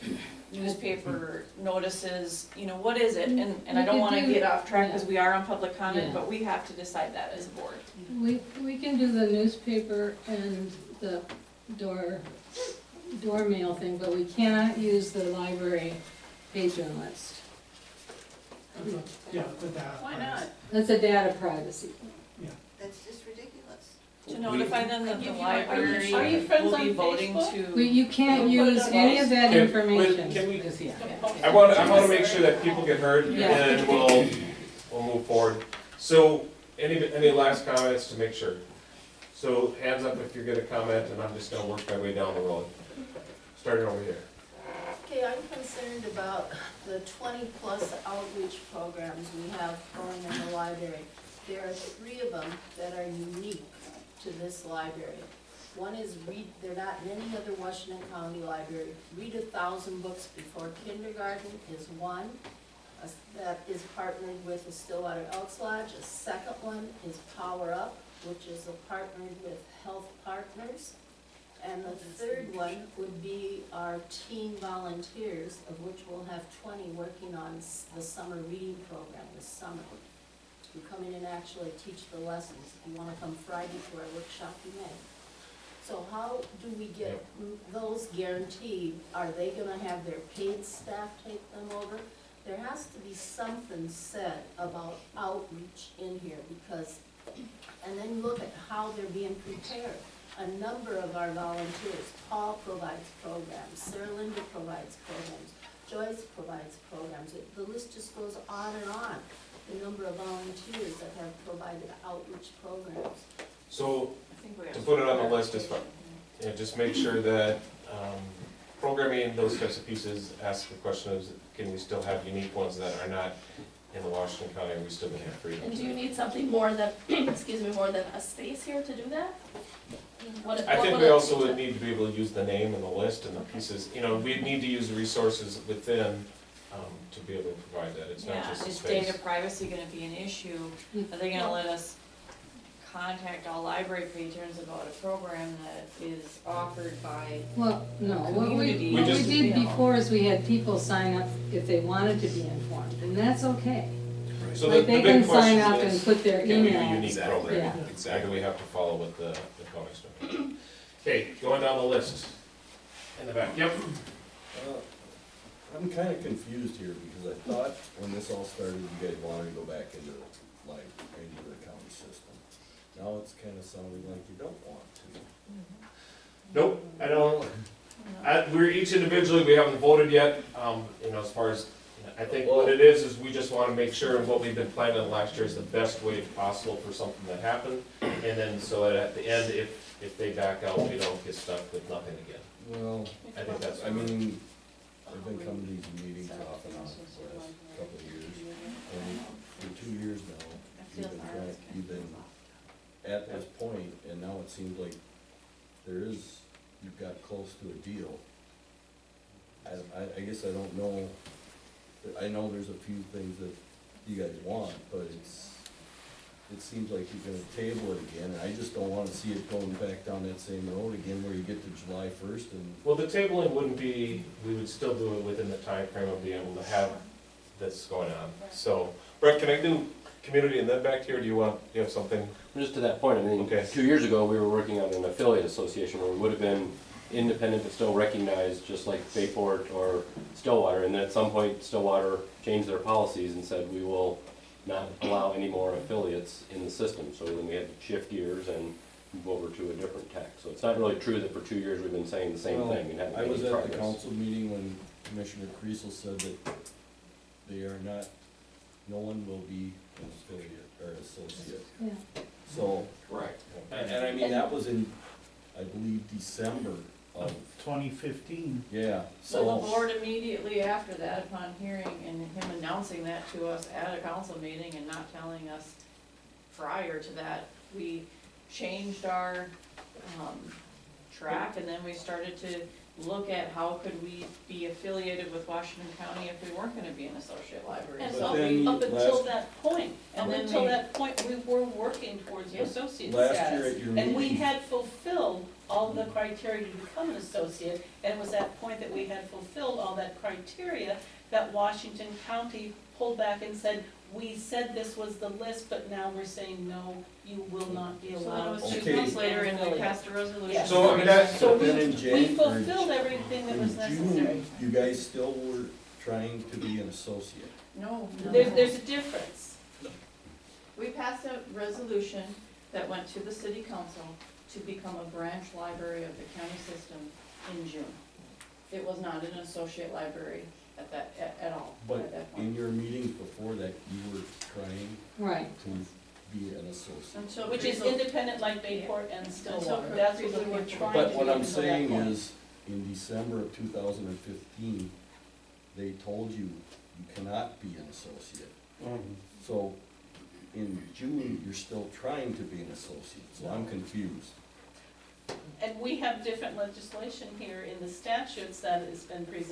newspaper notices? You know, what is it? And I don't wanna get off track because we are on public comment, but we have to decide that as a board. We can do the newspaper and the door mail thing, but we cannot use the library patron list. Yeah, the data. Why not? That's a data privacy thing. that's just ridiculous. To notify them that the Are you library friends will be on voting Facebook? to. You can't We'll put it use on any of that Can- information. can we- just yet. I wanna make sure that people get heard, and Yeah. then we'll move forward. So, any last comments to make sure? So, hands up if you're gonna comment, and I'm just gonna work my way down the road. Starting over here. Okay, I'm concerned about the 20-plus outreach programs we have going in the library. There are 3 of them that are unique to this library. One is they're not in any other Washington County library. Read 1,000 books before kindergarten is one, that is partnered with the Stillwater Elks Lodge. A second one is Power Up, which is partnered with Health Partners. And the third one would be our teen volunteers, of which we'll have 20 working on the summer reading program this summer. You come in and actually teach the lessons. If you want to come Friday to our workshop, you may. So how do we get those guaranteed? Are they going to have their paid staff take them over? There has to be something said about outreach in here because, and then look at how they're being prepared. A number of our volunteers, Paul provides programs, Sarah Linda provides programs, Joyce provides programs. The list just goes on and on, the number of volunteers that have provided outreach programs. So, I think we have to put it on the list as far, yeah, just make sure that, programming those types of pieces, ask the question of, can we still have unique ones that are not in the Washington County, and we still can have freedom? And do you need something more than, excuse me, more than a space here to do that? I think we also would need to be able to use the name and the list and the pieces, you know, we'd need to use the resources within, to be able to provide that, it's not Yeah, just a is space. data privacy gonna be an issue? Are they gonna let us contact all library patrons about a program that is offered by? Well, no, what Community. we just- did before is we had people sign up if they wanted to be informed, and that's okay. So Like, they the can big sign question up and is, put their can we do email. unique program? Yeah. Or do we have to follow what the county stuff? Okay, going down the list, in the back, yep. I'm kind of confused here because I thought when this all started, you guys wanted to go back into the county system. Now it's kind of sounding like you don't want to. Nope, I don't, we're each individually, we haven't voted yet, you know, as far as, I think what it is we just wanna make sure what we've been planning last year is the best way possible for something that happened. And then, so that at the end, if they back out, we don't get stuck with nothing again. Well, I think that's. I mean, I've been coming to these meetings off and on for the last couple of years. And for 2 years now, you've been at this point, and now it seems like you've got close to a deal. I guess I don't know, I know there's a few things that you guys want, but it seems like you're gonna table it again, and I just don't wanna see it going back down that same road again where you get to July first and. Well, the tabling wouldn't be, we would still do it within the time frame of being able to have this going on. So, Brett, can I do community and then back to you, or do you have something? Just to that point, I mean, Okay. 2 years ago, we were working on an affiliate association where we would have been independent but still recognized, just like Bayport or Stillwater, and then at some point, Stillwater changed their policies and said, we will not allow any more affiliates in the system, so then we had to shift gears and move over to a different tax. So it's not really true that for 2 years we've been saying the same Well, thing and haven't I made was any at the progress. council meeting when Commissioner Creasel said that they are not, no one will be an affiliate or associate. Yeah. So, Correct. and I mean, that was in, I believe, December of, 2015. yeah, So the so. board immediately after that, upon hearing and him announcing that to us at a council meeting and not telling us prior to that, we changed our, track, and then we started to look at how could we be affiliated with Washington County if we weren't gonna be an associate library. And But so, then up until last- that point, And up then until we- that point, we were working towards Yeah. associate Last status. year at your And we meeting- had fulfilled all the criteria to become an associate, and it was that point that we had fulfilled all that criteria that Washington County pulled back and said, we said this was the list, but now we're saying, no, you will not be So then it allowed. was to 2 be months later and we affiliated. passed a resolution. Yeah. So, I mean, that- So Then in we Jan- fulfilled everything that was In necessary. June, you guys still were trying to be an associate. No, There's a difference. We passed a resolution that went to the city council to become a branch library of the county system in June. It was not an associate library at that, at all, But at that in point. your meetings before that, you were trying Right. to be an associate. Until Which is Creasel- independent like Bayport and Stillwater. Until That's what we Creasel were came trying But to what do I'm until that saying point. is, in December of 2015, they told you you cannot be an associate. So in June, you're still trying to be an associate, so I'm confused. And we have different legislation here in the statutes that has been presented.